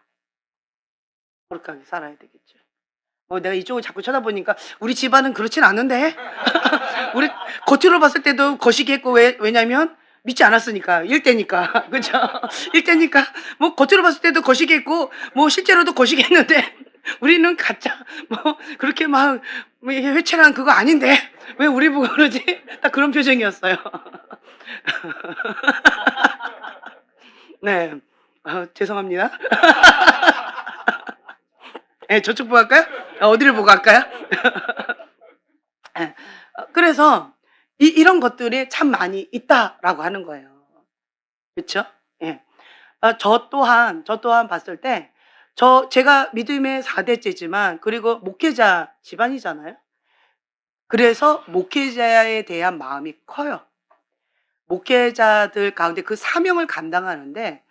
거룩하게 살아야 되겠죠. 내가 이쪽을 자꾸 쳐다보니까 우리 집안은 그렇진 않은데 우리 겉으로 봤을 때도 거시기했고 왜냐면 믿지 않았으니까 일대니까 그죠? 일대니까 뭐 겉으로 봤을 때도 거시기했고 뭐 실제로도 거시기했는데 우리는 가짜 뭐 그렇게 막 회칠한 그거 아닌데 왜 우리 보고 그러지? 딱 그런 표정이었어요. 네, 죄송합니다. 네, 저쪽 보고 할까요? 어디를 보고 할까요? 예. 그래서 이런 것들이 참 많이 있다라고 하는 거예요. 그쵸? 예. 저 또한 봤을 때 제가 믿음의 4 대째지만 그리고 목회자 집안이잖아요. 그래서 목회자에 대한 마음이 커요. 목회자들 가운데 그 사명을 감당하는데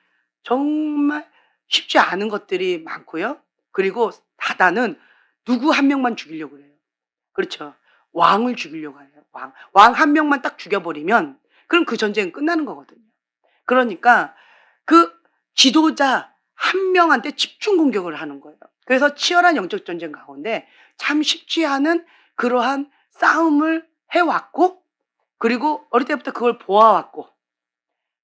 정말 쉽지 않은 것들이 많고요. 그리고 사단은 누구 한 명만 죽이려고 그래요. 그렇죠. 왕을 죽이려고 해요. 왕 한 명만 딱 죽여버리면 그럼 그 전쟁은 끝나는 거거든요. 그러니까 그 지도자 한 명한테 집중 공격을 하는 거예요. 그래서 치열한 영적 전쟁 가운데 참 쉽지 않은 그러한 싸움을 해왔고, 그리고 어릴 때부터 그걸 보아왔고,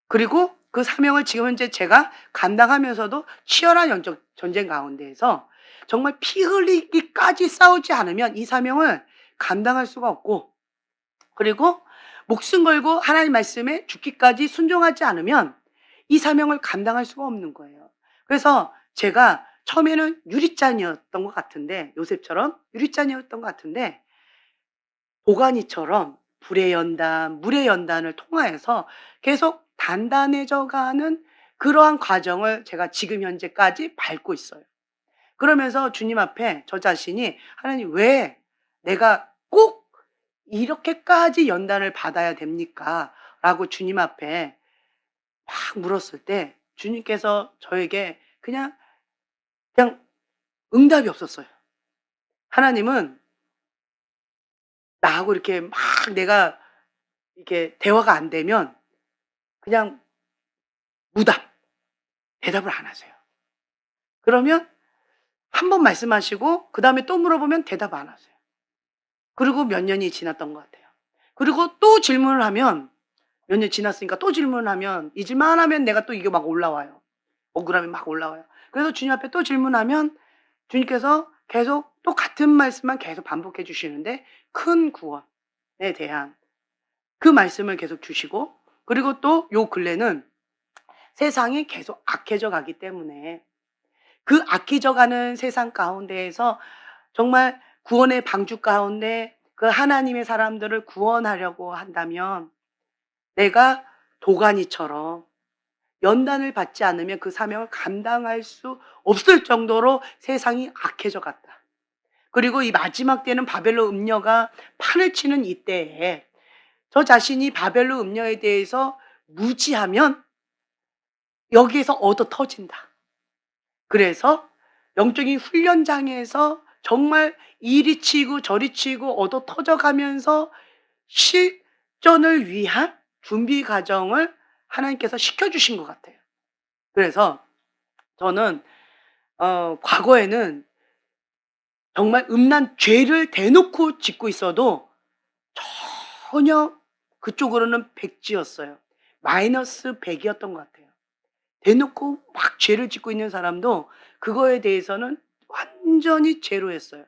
그리고 그 사명을 지금 현재 제가 감당하면서도 치열한 영적 전쟁 가운데에서 정말 피 흘리기까지 싸우지 않으면 이 사명을 감당할 수가 없고, 그리고 목숨 걸고 하나님 말씀에 죽기까지 순종하지 않으면 이 사명을 감당할 수가 없는 거예요. 그래서 제가 처음에는 유리잔이었던 것 같은데, 요셉처럼 유리잔이었던 것 같은데, 도가니처럼 불의 연단, 물의 연단을 통하여서 계속 단단해져 가는 그러한 과정을 제가 지금 현재까지 밟고 있어요. 그러면서 주님 앞에 저 자신이 '하나님, 왜 내가 꼭 이렇게까지 연단을 받아야 됩니까?' 라고 주님 앞에 막 물었을 때 주님께서 저에게 그냥 응답이 없었어요. 하나님은 나하고 이렇게 막 내가 이렇게 대화가 안 되면 그냥 무답, 대답을 안 하세요. 그러면 한 번 말씀하시고 그다음에 또 물어보면 대답 안 하세요. 그리고 몇 년이 지났던 것 같아요. 그리고 또 질문을 하면 몇 년 지났으니까 또 질문을 하면 잊을만 하면 내가 또 이게 막 올라와요. 억울함이 막 올라와요. 그래서 주님 앞에 또 질문하면 주님께서 계속 또 같은 말씀만 계속 반복해 주시는데 큰 구원에 대한 그 말씀을 계속 주시고, 그리고 또 요 근래는 세상이 계속 악해져 가기 때문에 그 악해져 가는 세상 가운데에서 정말 구원의 방주 가운데 그 하나님의 사람들을 구원하려고 한다면 내가 도가니처럼 연단을 받지 않으면 그 사명을 감당할 수 없을 정도로 세상이 악해져 갔다. 그리고 이 마지막 때는 바벨론 음녀가 판을 치는 이때에 저 자신이 바벨론 음녀에 대해서 무지하면 여기에서 얻어 터진다. 그래서 영적인 훈련장에서 정말 이리 치고 저리 치고 얻어 터져가면서 실전을 위한 준비 과정을 하나님께서 시켜주신 것 같아요. 그래서 저는 과거에는 정말 음란 죄를 대놓고 짓고 있어도 전혀 그쪽으로는 백지였어요. 마이너스 100이었던 것 같아요. 대놓고 막 죄를 짓고 있는 사람도 그거에 대해서는 완전히 제로였어요.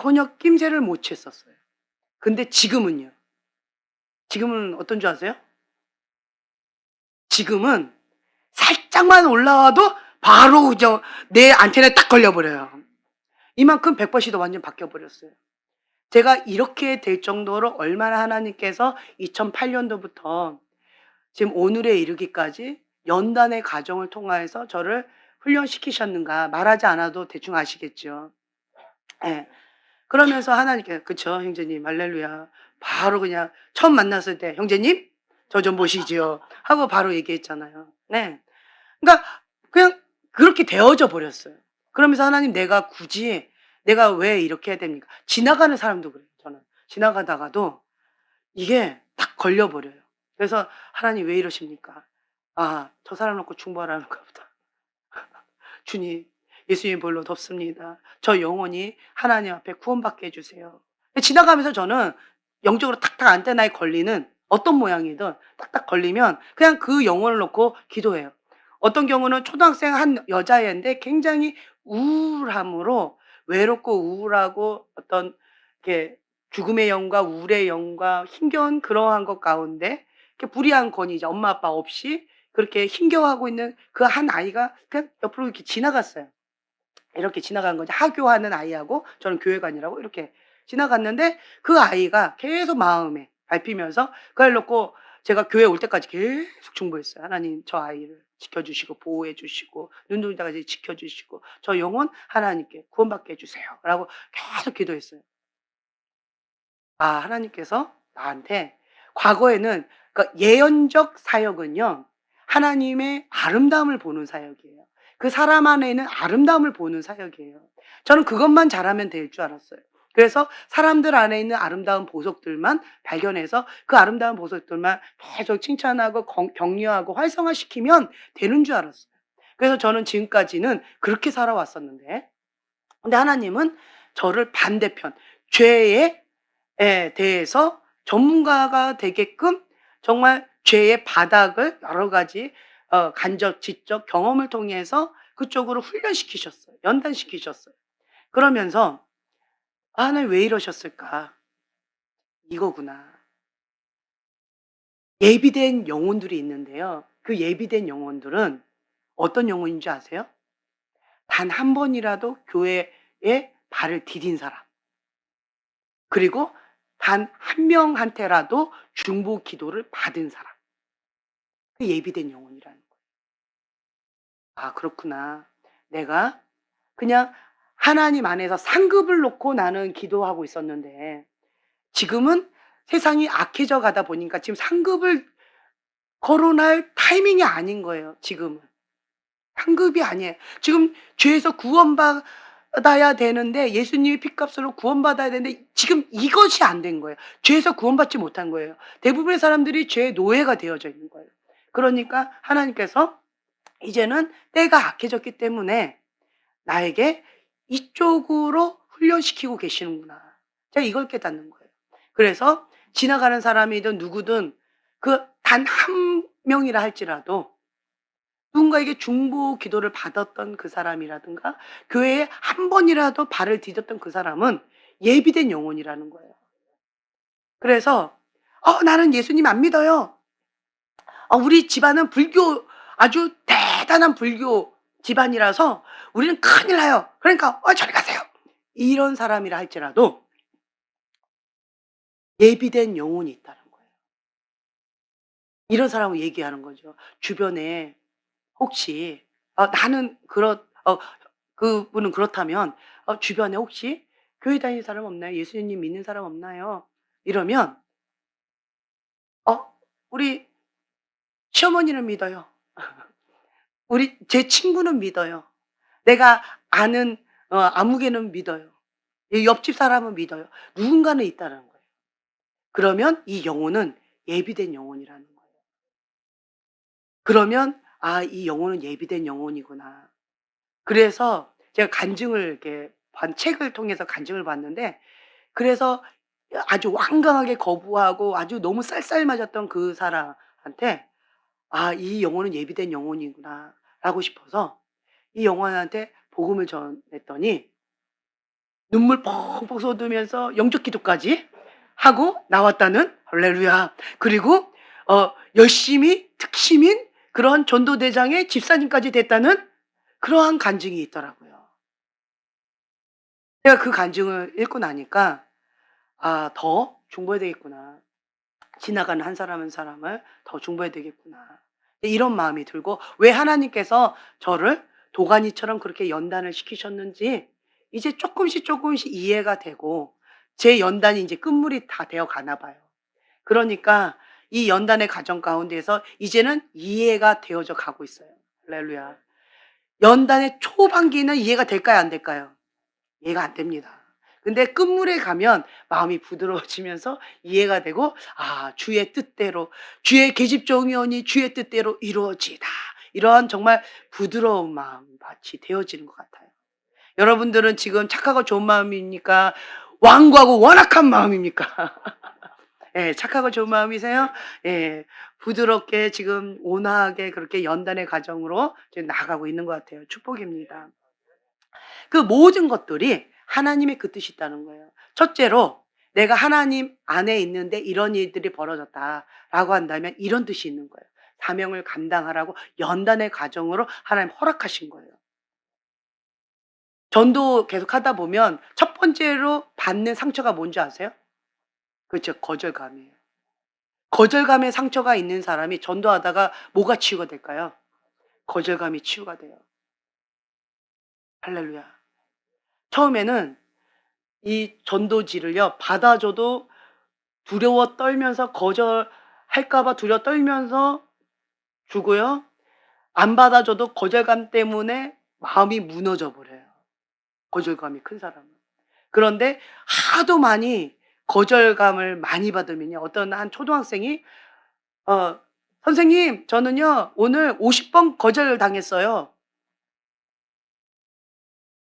전혀 낌새를 못 챘었어요. 근데 지금은요. 지금은 어떤 줄 아세요? 지금은 살짝만 올라와도 바로 그냥 내 안테나에 딱 걸려버려요. 이만큼 180도 완전 바뀌어버렸어요. 제가 이렇게 될 정도로 얼마나 하나님께서 2008년도부터 지금 오늘에 이르기까지 연단의 과정을 통하여서 저를 훈련시키셨는가 말하지 않아도 대충 아시겠죠. 예. 그러면서 하나님께, 그쵸 형제님, 할렐루야. 바로 그냥 처음 만났을 때 형제님 저 좀 보시지요 하고 바로 얘기했잖아요. 네. 그러니까 그냥 그렇게 되어져 버렸어요. 그러면서 하나님, 내가 왜 이렇게 해야 됩니까? 지나가는 사람도 그래요. 저는 지나가다가도 이게 딱 걸려 버려요. 그래서 하나님 왜 이러십니까? 아, 저 사람 놓고 중보하라는가 보다. 주님, 예수님 볼로 덥습니다. 저 영혼이 하나님 앞에 구원받게 해주세요. 지나가면서 저는 영적으로 탁탁 안테나에 걸리는 어떤 모양이든 딱딱 걸리면 그냥 그 영혼을 놓고 기도해요. 어떤 경우는 초등학생 한 여자애인데 굉장히 우울함으로, 외롭고 우울하고 어떤 이렇게 죽음의 영과 우울의 영과 힘겨운 그러한 것 가운데 이렇게 불의한 권위자, 엄마 아빠 없이 그렇게 힘겨워하고 있는 그 한 아이가 그냥 옆으로 이렇게 지나갔어요. 이렇게 지나간 거죠. 하교하는 아이하고 저는 교회관이라고 이렇게 지나갔는데 그 아이가 계속 마음에 밟히면서 그걸 놓고 제가 교회 올 때까지 계속 중보했어요. 하나님 저 아이를 지켜주시고 보호해 주시고 눈동자까지 지켜주시고 저 영혼 하나님께 구원받게 해주세요. 라고 계속 기도했어요. 아 하나님께서 나한테 과거에는 그러니까 예언적 사역은요. 하나님의 아름다움을 보는 사역이에요. 그 사람 안에 있는 아름다움을 보는 사역이에요. 저는 그것만 잘하면 될 줄 알았어요. 그래서 사람들 안에 있는 아름다운 보석들만 발견해서 그 아름다운 보석들만 계속 칭찬하고 격려하고 활성화시키면 되는 줄 알았어요. 그래서 저는 지금까지는 그렇게 살아왔었는데 근데 하나님은 저를 반대편 죄에 대해서 전문가가 되게끔 정말 죄의 바닥을 여러 가지 간접, 지적 경험을 통해서 그쪽으로 훈련시키셨어요. 연단시키셨어요. 그러면서 '아 하나님 왜 이러셨을까? 이거구나.' 예비된 영혼들이 있는데요. 그 예비된 영혼들은 어떤 영혼인 줄 아세요? 단 한 번이라도 교회에 발을 디딘 사람. 그리고 단 한 명한테라도 중보 기도를 받은 사람. 그 예비된 영혼이라는 거예요. '아 그렇구나. 내가 그냥 하나님 안에서 상급을 놓고 나는 기도하고 있었는데 지금은 세상이 악해져 가다 보니까 지금 상급을 거론할 타이밍이 아닌 거예요 지금은. 상급이 아니에요. 지금 죄에서 구원받아야 되는데 예수님의 피값으로 구원받아야 되는데 지금 이것이 안 된 거예요. 죄에서 구원받지 못한 거예요. 대부분의 사람들이 죄의 노예가 되어져 있는 거예요. 그러니까 하나님께서 이제는 때가 악해졌기 때문에 나에게 이쪽으로 훈련시키고 계시는구나. 제가 이걸 깨닫는 거예요. 그래서 지나가는 사람이든 누구든 그 단 한 명이라 할지라도 누군가에게 중보 기도를 받았던 그 사람이라든가 교회에 한 번이라도 발을 디뎠던 그 사람은 예비된 영혼이라는 거예요. 그래서 나는 예수님 안 믿어요. 우리 집안은 불교 아주 대단한 불교 집안이라서 우리는 큰일 나요. 그러니까 저리 가세요. 이런 사람이라 할지라도 예비된 영혼이 있다는 거예요. 이런 사람을 얘기하는 거죠. 주변에 혹시 나는 그분은 그렇다면 주변에 혹시 교회 다니는 사람 없나요? 예수님 믿는 사람 없나요? 이러면 우리 시어머니는 믿어요. 우리 제 친구는 믿어요. 내가 아는 아무개는 믿어요. 이 옆집 사람은 믿어요. 누군가는 있다는 거예요. 그러면 이 영혼은 예비된 영혼이라는 거예요. 그러면 '아 이 영혼은 예비된 영혼이구나.' 그래서 제가 간증을 이렇게 책을 통해서 간증을 봤는데 그래서 아주 완강하게 거부하고 아주 너무 쌀쌀맞았던 그 사람한테 '아 이 영혼은 예비된 영혼이구나.'라고 싶어서 이 영혼한테 복음을 전했더니 눈물 펑펑 쏟으면서 영적 기도까지 하고 나왔다는 할렐루야. 그리고 열심히 특심인 그런 전도대장의 집사님까지 됐다는 그러한 간증이 있더라고요. 제가 그 간증을 읽고 나니까 '아 더 중보해야 되겠구나. 지나가는 한 사람 한 사람을 더 중보해야 되겠구나.' 이런 마음이 들고 왜 하나님께서 저를 도가니처럼 그렇게 연단을 시키셨는지 이제 조금씩 이해가 되고 제 연단이 이제 끝물이 다 되어 가나 봐요. 그러니까 이 연단의 과정 가운데에서 이제는 이해가 되어져 가고 있어요. 할렐루야. 연단의 초반기는 이해가 될까요? 안 될까요? 이해가 안 됩니다. 근데 끝물에 가면 마음이 부드러워지면서 이해가 되고 '아 주의 뜻대로 주의 계집종이오니 주의 뜻대로 이루어지이다.' 이러한 정말 부드러운 마음같이 되어지는 것 같아요. 여러분들은 지금 착하고 좋은 마음입니까? 완고하고 완악한 마음입니까? 예. 착하고 좋은 마음이세요? 예. 부드럽게 지금 온화하게 그렇게 연단의 과정으로 지금 나아가고 있는 것 같아요. 축복입니다. 그 모든 것들이 하나님의 그 뜻이 있다는 거예요. 첫째로 내가 하나님 안에 있는데 이런 일들이 벌어졌다라고 한다면 이런 뜻이 있는 거예요. 사명을 감당하라고 연단의 과정으로 하나님 허락하신 거예요. 전도 계속 하다 보면 첫 번째로 받는 상처가 뭔지 아세요? 그렇죠. 거절감이에요. 거절감의 상처가 있는 사람이 전도하다가 뭐가 치유가 될까요? 거절감이 치유가 돼요. 할렐루야. 처음에는 이 전도지를요, 받아줘도 두려워 떨면서 거절할까 봐 두려워 떨면서 주고요. 안 받아줘도 거절감 때문에 마음이 무너져 버려요. 거절감이 큰 사람은. 그런데 하도 많이 거절감을 많이 받으면요. 어떤 한 초등학생이 선생님, 저는요, 오늘 50번 거절당했어요.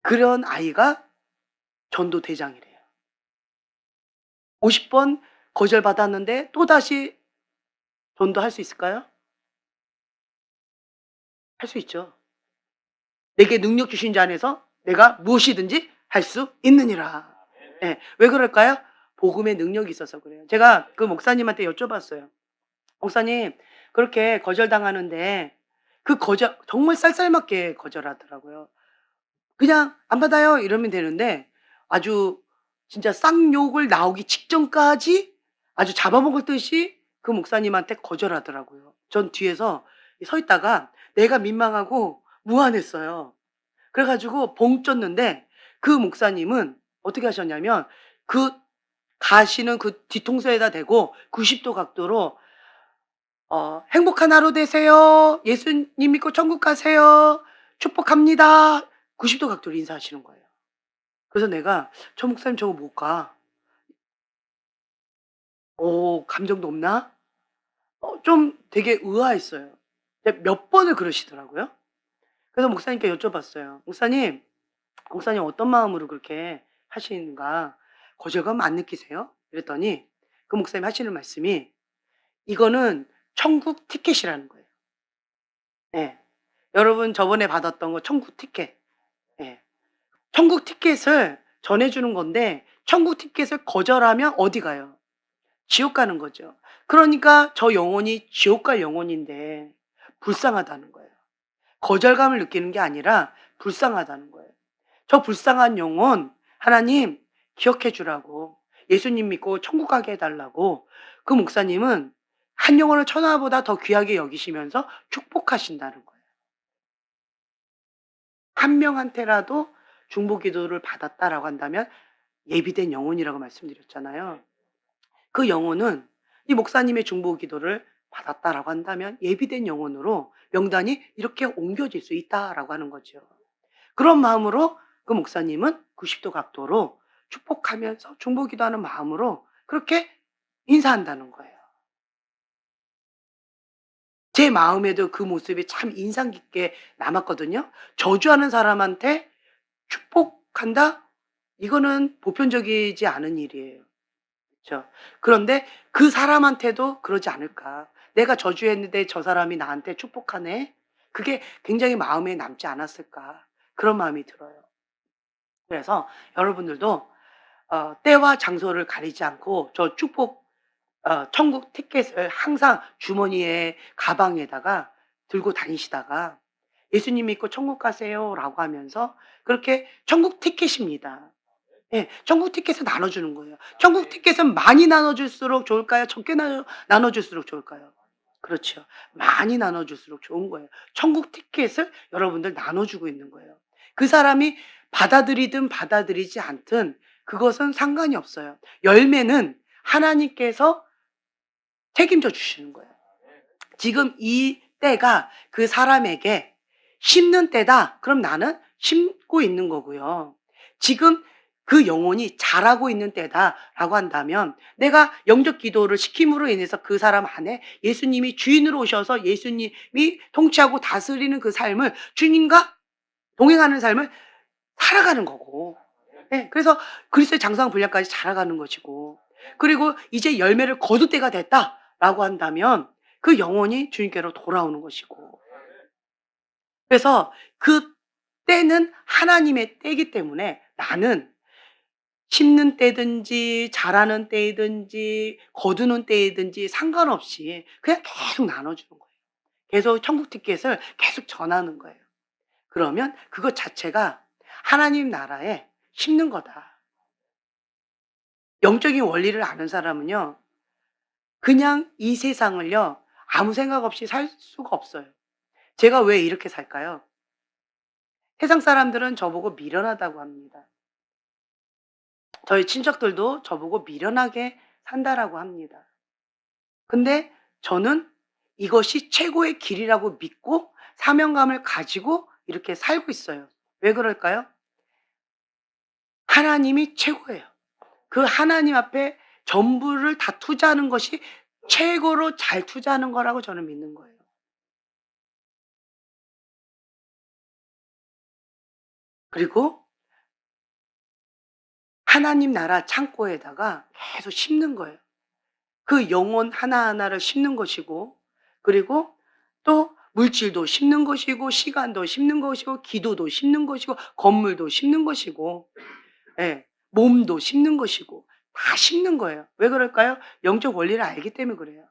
그런 아이가 전도대장이래요. 50번 거절받았는데 또다시 전도할 수 있을까요? 할 수 있죠. 내게 능력 주신 자 안에서 내가 무엇이든지 할 수 있느니라. 예. 왜 그럴까요? 복음의 능력이 있어서 그래요. 제가 그 목사님한테 여쭤봤어요. 목사님, 그렇게 거절당하는데 그 거절 정말 쌀쌀맞게 거절하더라고요. 그냥 "안 받아요." 이러면 되는데 아주 진짜 쌍욕을 나오기 직전까지 아주 잡아먹을 듯이 그 목사님한테 거절하더라고요. 전 뒤에서 서 있다가 내가 민망하고 무안했어요. 그래 가지고 봉 쪘는데 그 목사님은 어떻게 하셨냐면 그 가시는 그 뒤통수에다 대고 90도 각도로 "행복한 하루 되세요. 예수님 믿고 천국 가세요. 축복합니다." 90도 각도로 인사하시는 거예요. 그래서 내가 "저 목사님 저거 못 가. 감정도 없나?" 좀 되게 의아했어요. 근데 몇 번을 그러시더라고요. 그래서 목사님께 여쭤봤어요. 목사님 어떤 마음으로 그렇게 하시는가? 거절감 안 느끼세요?" 그랬더니 그 목사님이 하시는 말씀이 이거는 천국 티켓이라는 거예요. 예. 여러분 저번에 받았던 거 천국 티켓. 예. 천국 티켓을 전해 주는 건데 천국 티켓을 거절하면 어디 가요? 지옥 가는 거죠. 그러니까 저 영혼이 지옥 갈 영혼인데 불쌍하다는 거예요. 거절감을 느끼는 게 아니라 불쌍하다는 거예요. 저 불쌍한 영혼 하나님 기억해 주라고 예수님 믿고 천국 가게 해 달라고 그 목사님은 한 영혼을 천하보다 더 귀하게 여기시면서 축복하신다는 거예요. 한 명한테라도 중보기도를 받았다라고 한다면 예비된 영혼이라고 말씀드렸잖아요. 그 영혼은 이 목사님의 중보기도를 받았다라고 한다면 예비된 영혼으로 명단이 이렇게 옮겨질 수 있다라고 하는 거죠. 그런 마음으로 그 목사님은 90도 각도로 축복하면서 중보기도하는 마음으로 그렇게 인사한다는 거예요. 제 마음에도 그 모습이 참 인상 깊게 남았거든요. 저주하는 사람한테 축복한다? 이거는 보편적이지 않은 일이에요. 그렇죠. 그런데 그 사람한테도 그러지 않을까. '내가 저주했는데 저 사람이 나한테 축복하네.' 그게 굉장히 마음에 남지 않았을까. 그런 마음이 들어요. 그래서 여러분들도 때와 장소를 가리지 않고 저 축복 천국 티켓을 항상 주머니에 가방에다가 들고 다니시다가 "예수님 믿고 천국 가세요."라고 하면서 그렇게 천국 티켓입니다. 예. 천국 티켓을 나눠 주는 거예요. 천국 티켓은 많이 나눠 줄수록 좋을까요? 적게 나눠 줄수록 좋을까요? 그렇죠. 많이 나눠 줄수록 좋은 거예요. 천국 티켓을 여러분들 나눠 주고 있는 거예요. 그 사람이 받아들이든 받아들이지 않든 그것은 상관이 없어요. 열매는 하나님께서 책임져 주시는 거예요. 지금 이 때가 그 사람에게 심는 때다. 그럼 나는 심고 있는 거고요. 지금 그 영혼이 자라고 있는 때다라고 한다면 내가 영적 기도를 시킴으로 인해서 그 사람 안에 예수님이 주인으로 오셔서 예수님이 통치하고 다스리는 그 삶을 주님과 동행하는 삶을 살아가는 거고. 예. 그래서 그리스도의 장성 분량까지 자라가는 것이고. 그리고 이제 열매를 거둘 때가 됐다라고 한다면 그 영혼이 주님께로 돌아오는 것이고. 그래서 그 때는 하나님의 때이기 때문에 나는 심는 때든지 자라는 때이든지 거두는 때이든지 상관없이 그냥 계속 나눠주는 거예요. 계속 천국 티켓을 계속 전하는 거예요. 그러면 그것 자체가 하나님 나라에 심는 거다. 영적인 원리를 아는 사람은요, 그냥 이 세상을요, 아무 생각 없이 살 수가 없어요. 제가 왜 이렇게 살까요? 세상 사람들은 저보고 미련하다고 합니다. 저희 친척들도 저보고 미련하게 산다라고 합니다. 근데 저는 이것이 최고의 길이라고 믿고 사명감을 가지고 이렇게 살고 있어요. 왜 그럴까요? 하나님이 최고예요. 그 하나님 앞에 전부를 다 투자하는 것이 최고로 잘 투자하는 거라고 저는 믿는 거예요. 그리고 하나님 나라 창고에다가 계속 심는 거예요. 그 영혼 하나하나를 심는 것이고, 그리고 또 물질도 심는 것이고, 시간도 심는 것이고, 기도도 심는 것이고, 건물도 심는 것이고, 예, 몸도 심는 것이고, 다 심는 거예요. 왜 그럴까요? 영적 원리를 알기 때문에 그래요.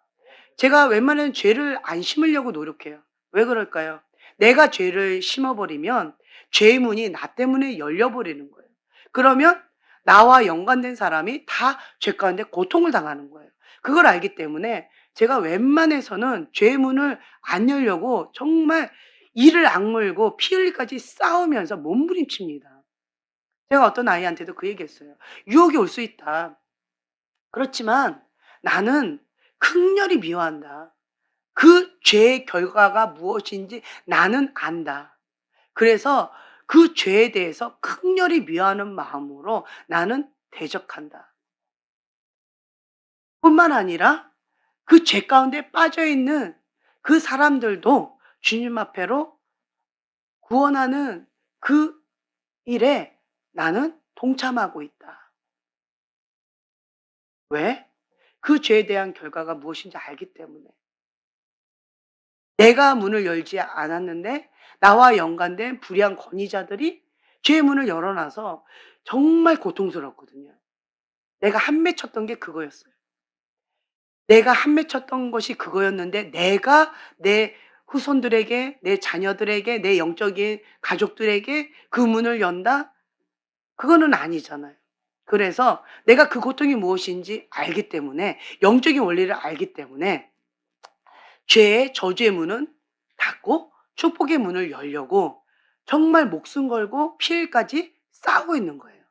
제가 웬만하면 죄를 안 심으려고 노력해요. 왜 그럴까요? 내가 죄를 심어버리면 죄의 문이 나 때문에 열려버리는 거예요. 그러면 나와 연관된 사람이 다 죄 가운데 고통을 당하는 거예요. 그걸 알기 때문에 제가 웬만해서는 죄의 문을 안 열려고 정말 이를 악물고 피 흘리까지 싸우면서 몸부림칩니다. 제가 어떤 아이한테도 그 얘기했어요. 유혹이 올 수 있다. 그렇지만 나는 극렬히 미워한다. 그 죄의 결과가 무엇인지 나는 안다. 그래서 그 죄에 대해서 극렬히 미워하는 마음으로 나는 대적한다. 뿐만 아니라 그 죄 가운데 빠져 있는 그 사람들도 주님 앞에로 구원하는 그 일에 나는 동참하고 있다. 왜? 그 죄에 대한 결과가 무엇인지 알기 때문에. 내가 문을 열지 않았는데 나와 연관된 불의한 권위자들이 죄의 문을 열어놔서 정말 고통스럽거든요. 내가 한 맺혔던 게 그거였어요. 내가 한 맺혔던 것이 그거였는데 내가 내 후손들에게, 내 자녀들에게, 내 영적인 가족들에게 그 문을 연다? 그거는 아니잖아요. 그래서 내가 그 고통이 무엇인지 알기 때문에, 영적인 원리를 알기 때문에 죄의 저주의 문은 닫고 축복의 문을 열려고 정말 목숨 걸고 피일까지 싸우고 있는 거예요.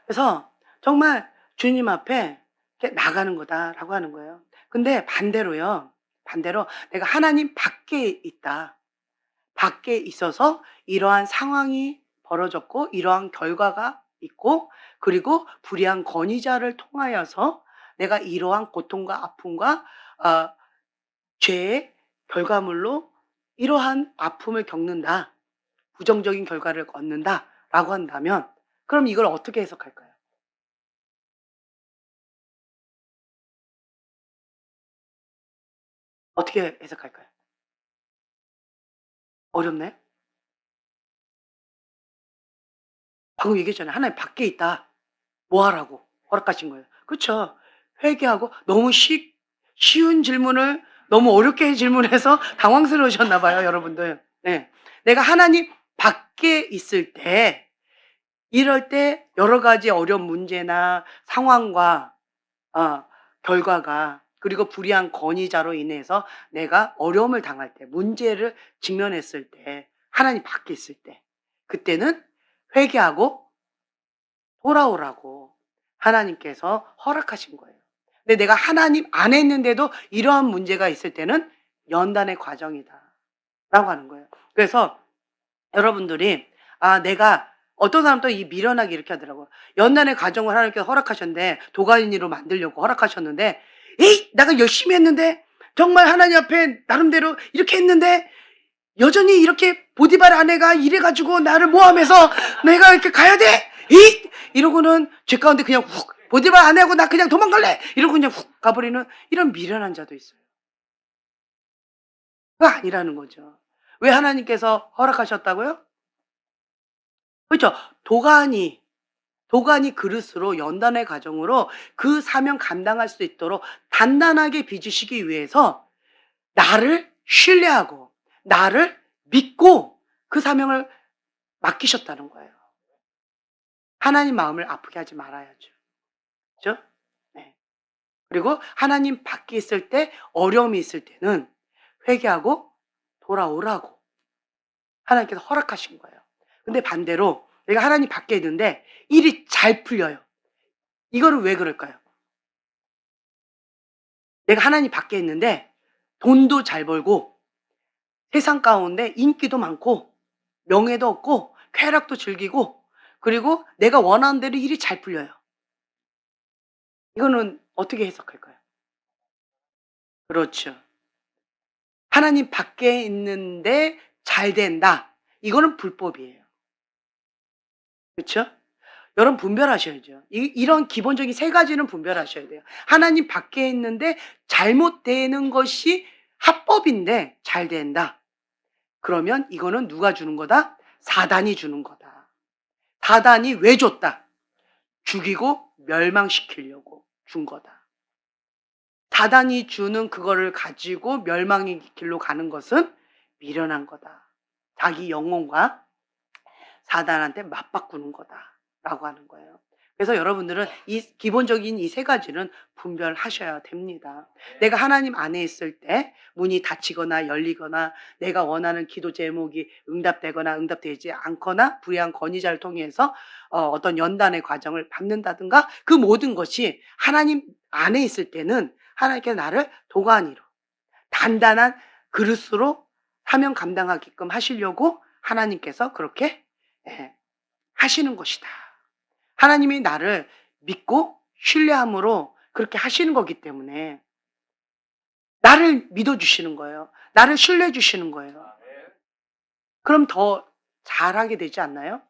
그래서 정말 주님 앞에 이렇게 나가는 거다라고 하는 거예요. 근데 반대로요. 반대로 내가 하나님 밖에 있다. 밖에 있어서 이러한 상황이 벌어졌고 이러한 결과가 있고, 그리고 불의한 권위자를 통하여서 내가 이러한 고통과 아픔과 죄의 결과물로 이러한 아픔을 겪는다. 부정적인 결과를 얻는다라고 한다면, 그럼 이걸 어떻게 해석할까요? 어떻게 해석할까요? 어렵네. 방금 얘기했잖아요. 하나님 밖에 있다. 뭐 하라고 허락하신 거예요. 그렇죠. 회개하고 너무 쉬운 질문을 너무 어렵게 질문해서 당황스러우셨나 봐요, 여러분들. 네. 내가 하나님 밖에 있을 때, 이럴 때 여러 가지 어려운 문제나 상황과 결과가, 그리고 불의한 권위자로 인해서 내가 어려움을 당할 때, 문제를 직면했을 때, 하나님 밖에 있을 때, 그때는 회개하고 돌아오라고 하나님께서 허락하신 거예요. 근데 내가 하나님 안에 있는데도 이러한 문제가 있을 때는 연단의 과정이다 라고 하는 거예요. 그래서 여러분들이 내가, 어떤 사람 또 이 미련하게 이렇게 하더라고요. 연단의 과정을 하나님께서 허락하셨는데, 도가니로 만들려고 허락하셨는데, 에이 내가 열심히 했는데, 정말 하나님 앞에 나름대로 이렇게 했는데 여전히 이렇게 보디발 아내가 이래가지고 나를 모함해서 내가 이렇게 가야 돼? 에이 이러고는 죄 가운데 그냥 훅, 보디발 아내하고 나 그냥 도망갈래 이러고 그냥 훅 가버리는 이런 미련한 자도 있어요. 그거 아니라는 거죠. 왜 하나님께서 허락하셨다고요? 그렇죠. 도가니 그릇으로, 연단의 과정으로 그 사명 감당할 수 있도록 단단하게 빚으시기 위해서 나를 신뢰하고 나를 믿고 그 사명을 맡기셨다는 거예요. 하나님 마음을 아프게 하지 말아야죠. 그죠? 네. 그리고 하나님 밖에 있을 때 어려움이 있을 때는 회개하고 돌아오라고 하나님께서 허락하신 거예요. 근데 반대로 내가 하나님 밖에 있는데 일이 잘 풀려요. 이거는 왜 그럴까요? 내가 하나님 밖에 있는데 돈도 잘 벌고 세상 가운데 인기도 많고 명예도 얻고 쾌락도 즐기고 그리고 내가 원하는 대로 일이 잘 풀려요. 이거는 어떻게 해석할까요? 그렇죠. 하나님 밖에 있는데 잘 된다. 이거는 불법이에요. 그렇죠? 여러분 분별하셔야죠. 이런 기본적인 세 가지는 분별하셔야 돼요. 하나님 밖에 있는데 잘못되는 것이 합법인데 잘 된다. 그러면 이거는 누가 주는 거다? 사단이 주는 거다. 사단이 왜 줬다? 죽이고 멸망시키려고 준 거다. 사단이 주는 그거를 가지고 멸망의 길로 가는 것은 미련한 거다. 자기 영혼과 사단한테 맞바꾸는 거다라고 하는 거예요. 그래서 여러분들은 이 기본적인 이 세 가지는 분별하셔야 됩니다. 내가 하나님 안에 있을 때 문이 닫히거나 열리거나 내가 원하는 기도 제목이 응답되거나 응답되지 않거나 불의한 건의자를 통해서 어떤 연단의 과정을 밟는다든가 그 모든 것이 하나님 안에 있을 때는 하나님께서 나를 도가니로 단단한 그릇으로 사명 감당하게끔 하시려고 하나님께서 그렇게 예, 하시는 것이다. 하나님이 나를 믿고 신뢰함으로 그렇게 하시는 거기 때문에 나를 믿어주시는 거예요. 나를 신뢰해 주시는 거예요. 그럼 더 잘하게 되지 않나요?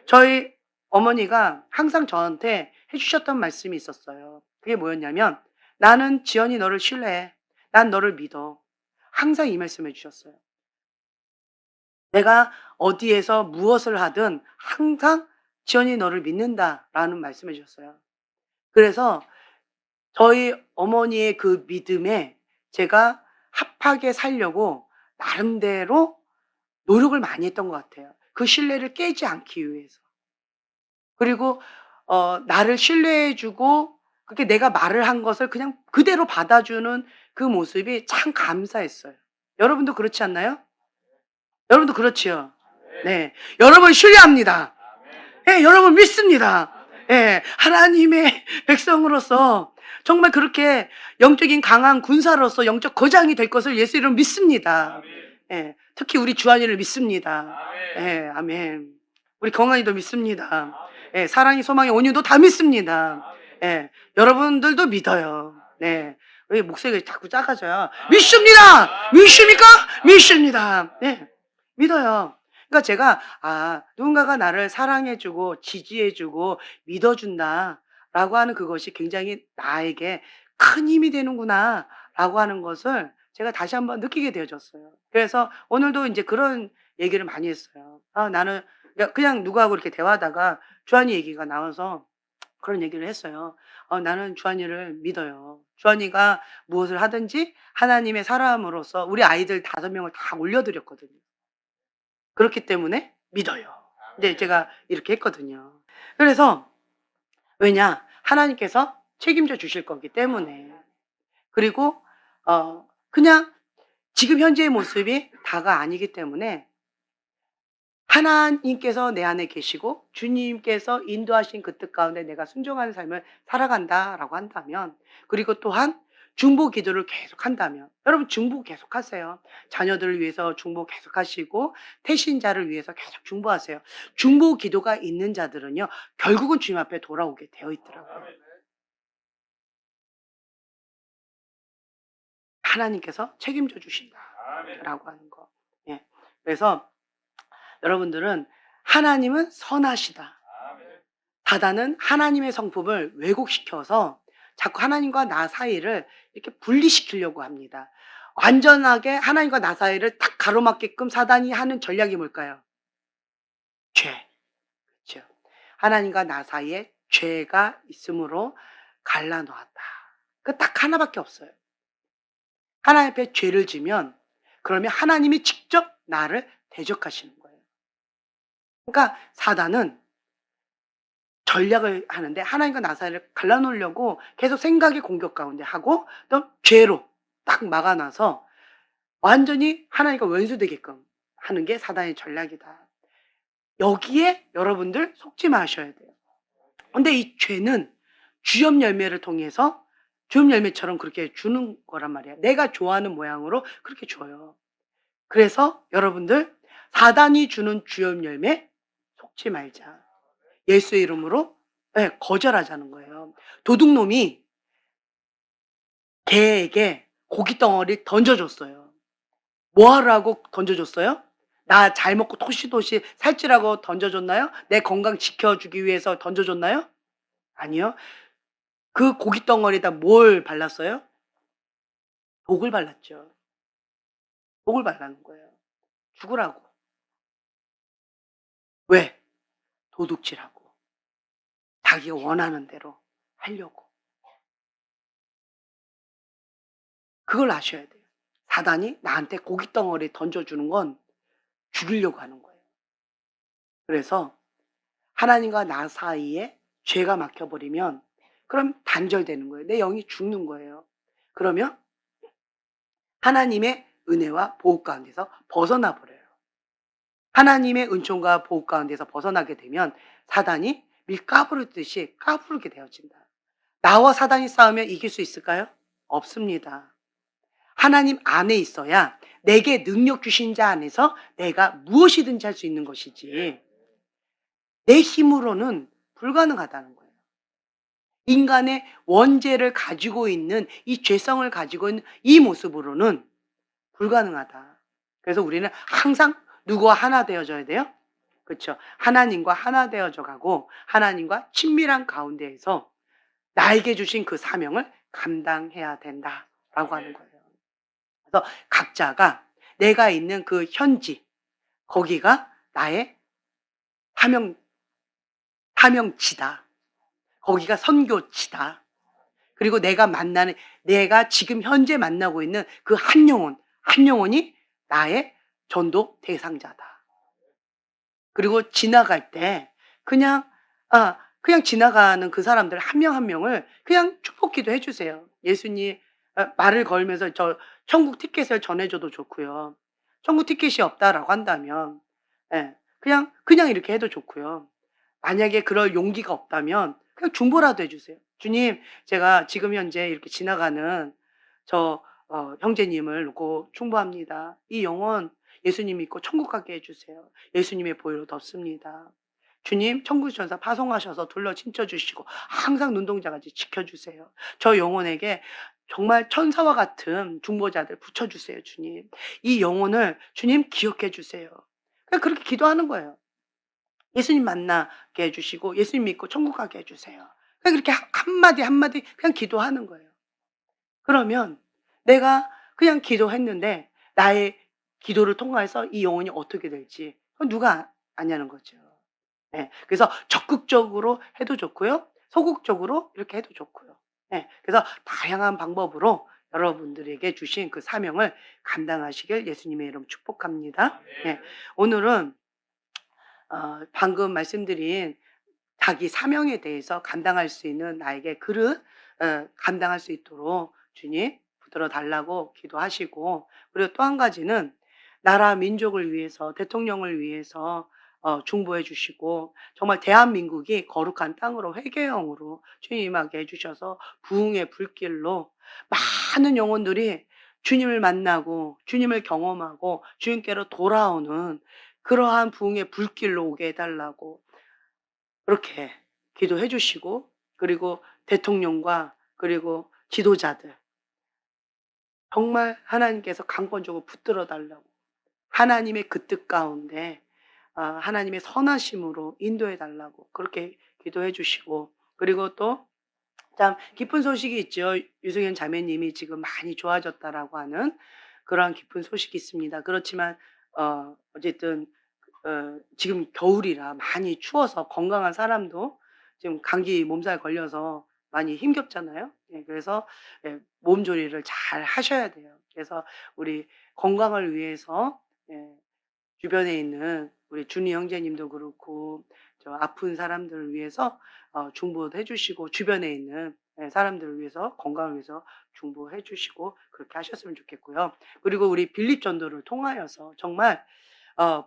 저희 어머니가 항상 저한테 해주셨던 말씀이 있었어요. 그게 뭐였냐면 나는 지연이 너를 신뢰해. 난 너를 믿어. 항상 이 말씀 해주셨어요. 내가 어디에서 무엇을 하든 항상 지연이 너를 믿는다라는 말씀해 주셨어요. 그래서 저희 어머니의 그 믿음에 제가 합하게 살려고 나름대로 노력을 많이 했던 것 같아요. 그 신뢰를 깨지 않기 위해서. 그리고 나를 신뢰해 주고 그렇게 내가 말을 한 것을 그냥 그대로 받아주는 그 모습이 참 감사했어요. 여러분도 그렇지 않나요? 여러분도 그렇지요? 네. 여러분 신뢰합니다. 예, 여러분 믿습니다. 예, 하나님의 백성으로서 정말 그렇게 영적인 강한 군사로서 영적 거장이 될 것을 예수 이름 믿습니다. 예, 특히 우리 주한이를 믿습니다. 예, 아멘. 우리 경환이도 믿습니다. 예, 사랑이, 소망이, 온유도 다 믿습니다. 예, 여러분들도 믿어요. 네. 왜 목소리가 자꾸 작아져요? 믿습니다! 믿습니까? 믿습니다. 네, 믿어요. 그러니까 제가 누군가가 나를 사랑해주고 지지해주고 믿어준다라고 하는 그것이 굉장히 나에게 큰 힘이 되는구나라고 하는 것을 제가 다시 한번 느끼게 되어졌어요. 그래서 오늘도 이제 그런 얘기를 많이 했어요. 나는 그냥 누구하고 이렇게 대화하다가 주한이 얘기가 나와서 그런 얘기를 했어요. 나는 주한이를 믿어요. 주한이가 무엇을 하든지 하나님의 사람으로서 우리 아이들 5명을 다 올려드렸거든요. 그렇기 때문에 믿어요. 네, 제가 이렇게 했거든요. 그래서 왜냐? 하나님께서 책임져 주실 거기 때문에. 그리고 그냥 지금 현재의 모습이 다가 아니기 때문에 하나님께서 내 안에 계시고 주님께서 인도하신 그 뜻 가운데 내가 순종하는 삶을 살아간다라고 한다면, 그리고 또한 중보 기도를 계속한다면, 여러분 중보 계속하세요. 자녀들을 위해서 중보 계속하시고 태신자를 위해서 계속 중보하세요. 중보 기도가 있는 자들은요 결국은 주님 앞에 돌아오게 되어 있더라고요. 하나님께서 책임져 주신다라고 하는 거. 예. 그래서 여러분들은 하나님은 선하시다. 사단은 하나님의 성품을 왜곡시켜서 자꾸 하나님과 나 사이를 이렇게 분리시키려고 합니다. 완전하게 하나님과 나 사이를 딱 가로막게끔 사단이 하는 전략이 뭘까요? 죄. 그렇죠. 하나님과 나 사이에 죄가 있으므로 갈라놓았다. 그 딱 하나밖에 없어요. 하나님 앞에 죄를 지면 그러면 하나님이 직접 나를 대적하시는 거예요. 그러니까 사단은 전략을 하는데 하나님과 나사를 갈라놓으려고 계속 생각의 공격 가운데 하고 또 죄로 딱 막아 놔서 완전히 하나님과 원수되게끔 하는 게 사단의 전략이다. 여기에 여러분들 속지 마셔야 돼요. 근데 이 죄는 주엽 열매를 통해서 주엽 열매처럼 그렇게 주는 거란 말이야. 내가 좋아하는 모양으로 그렇게 줘요. 그래서 여러분들 사단이 주는 주엽 열매 속지 말자. 예수의 이름으로 거절하자는 거예요. 도둑놈이 개에게 고기 덩어리 던져줬어요. 뭐 하라고 던져줬어요? 나 잘 먹고 토시토시 살찌라고 던져줬나요? 내 건강 지켜주기 위해서 던져줬나요? 아니요. 그 고기 덩어리에다 뭘 발랐어요? 독을 발랐죠. 독을 발라는 거예요. 죽으라고. 왜? 도둑질하고. 자기가 원하는 대로 하려고. 그걸 아셔야 돼요. 사단이 나한테 고기 덩어리 던져주는 건 죽이려고 하는 거예요. 그래서 하나님과 나 사이에 죄가 막혀버리면 그럼 단절되는 거예요. 내 영이 죽는 거예요. 그러면 하나님의 은혜와 보호 가운데서 벗어나 버려요. 하나님의 은총과 보호 가운데서 벗어나게 되면 사단이 밀 까부르듯이 까부르게 되어진다. 나와 사단이 싸우면 이길 수 있을까요? 없습니다. 하나님 안에 있어야 내게 능력 주신 자 안에서 내가 무엇이든지 할 수 있는 것이지 내 힘으로는 불가능하다는 거예요. 인간의 원죄를 가지고 있는 이 죄성을 가지고 있는 이 모습으로는 불가능하다. 그래서 우리는 항상 누구와 하나 되어져야 돼요? 그렇죠. 하나님과 하나 되어져 가고 하나님과 친밀한 가운데에서 나에게 주신 그 사명을 감당해야 된다라고 하는 거예요. 그래서 각자가 내가 있는 그 현지, 거기가 나의 사명, 사명지다. 거기가 선교지다. 그리고 내가 지금 현재 만나고 있는 그 한 영혼, 한 영혼이 나의 전도 대상자다. 그리고 지나갈 때 그냥, 그냥 지나가는 그 사람들 한 명 한 명을 그냥 축복기도 해주세요. 예수님, 말을 걸면서 저 천국 티켓을 전해줘도 좋고요. 천국 티켓이 없다라고 한다면, 그냥 이렇게 해도 좋고요. 만약에 그럴 용기가 없다면 그냥 중보라도 해주세요. 주님, 제가 지금 현재 이렇게 지나가는 저 형제님을 놓고 충고합니다. 이 영혼 예수님 믿고 천국 가게 해주세요. 예수님의 보혈로 덮습니다. 주님, 천국전사 파송하셔서 둘러 친쳐주시고 항상 눈동자같이 지켜주세요. 저 영혼에게 정말 천사와 같은 중보자들 붙여주세요, 주님. 이 영혼을 주님 기억해 주세요. 그냥 그렇게 기도하는 거예요. 예수님 만나게 해주시고 예수님 믿고 천국 가게 해주세요. 그냥 그렇게 한마디 한마디 그냥 기도하는 거예요. 그러면 내가 그냥 기도했는데 나의 기도를 통해서 이 영혼이 어떻게 될지 그건 누가 아냐는 거죠. 그래서 적극적으로 해도 좋고요. 소극적으로 이렇게 해도 좋고요. 그래서 다양한 방법으로 여러분들에게 주신 그 사명을 감당하시길 예수님의 이름 축복합니다. 오늘은 방금 말씀드린 자기 사명에 대해서 감당할 수 있는 나에게 그릇 감당할 수 있도록 주님 붙들어 달라고 기도하시고, 그리고 또 한 가지는 나라 민족을 위해서 대통령을 위해서 중보해 주시고 정말 대한민국이 거룩한 땅으로 회개형으로 주님 임하게 해 주셔서 부흥의 불길로 많은 영혼들이 주님을 만나고 주님을 경험하고 주님께로 돌아오는 그러한 부흥의 불길로 오게 해 달라고 그렇게 기도해 주시고, 그리고 대통령과 그리고 지도자들 정말 하나님께서 강권적으로 붙들어 달라고 하나님의 그 뜻 가운데 하나님의 선하심으로 인도해 달라고 그렇게 기도해 주시고, 그리고 또 참 기쁜 소식이 있죠. 유승현 자매님이 지금 많이 좋아졌다라고 하는 그러한 기쁜 소식이 있습니다. 그렇지만 어쨌든 지금 겨울이라 많이 추워서 건강한 사람도 지금 감기 몸살 걸려서 많이 힘겹잖아요. 그래서 몸조리를 잘 하셔야 돼요. 그래서 우리 건강을 위해서 주변에 있는 우리 준이 형제님도 그렇고 저 아픈 사람들을 위해서 중보도 해 주시고 주변에 있는 예 사람들을 위해서 건강을 위해서 중보해 주시고 그렇게 하셨으면 좋겠고요. 그리고 우리 빌립 전도를 통하여서 정말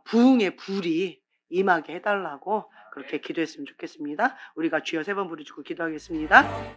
부흥의 불이 임하게 해 달라고 그렇게 기도했으면 좋겠습니다. 우리가 주여 세 번 부르짖고 기도하겠습니다.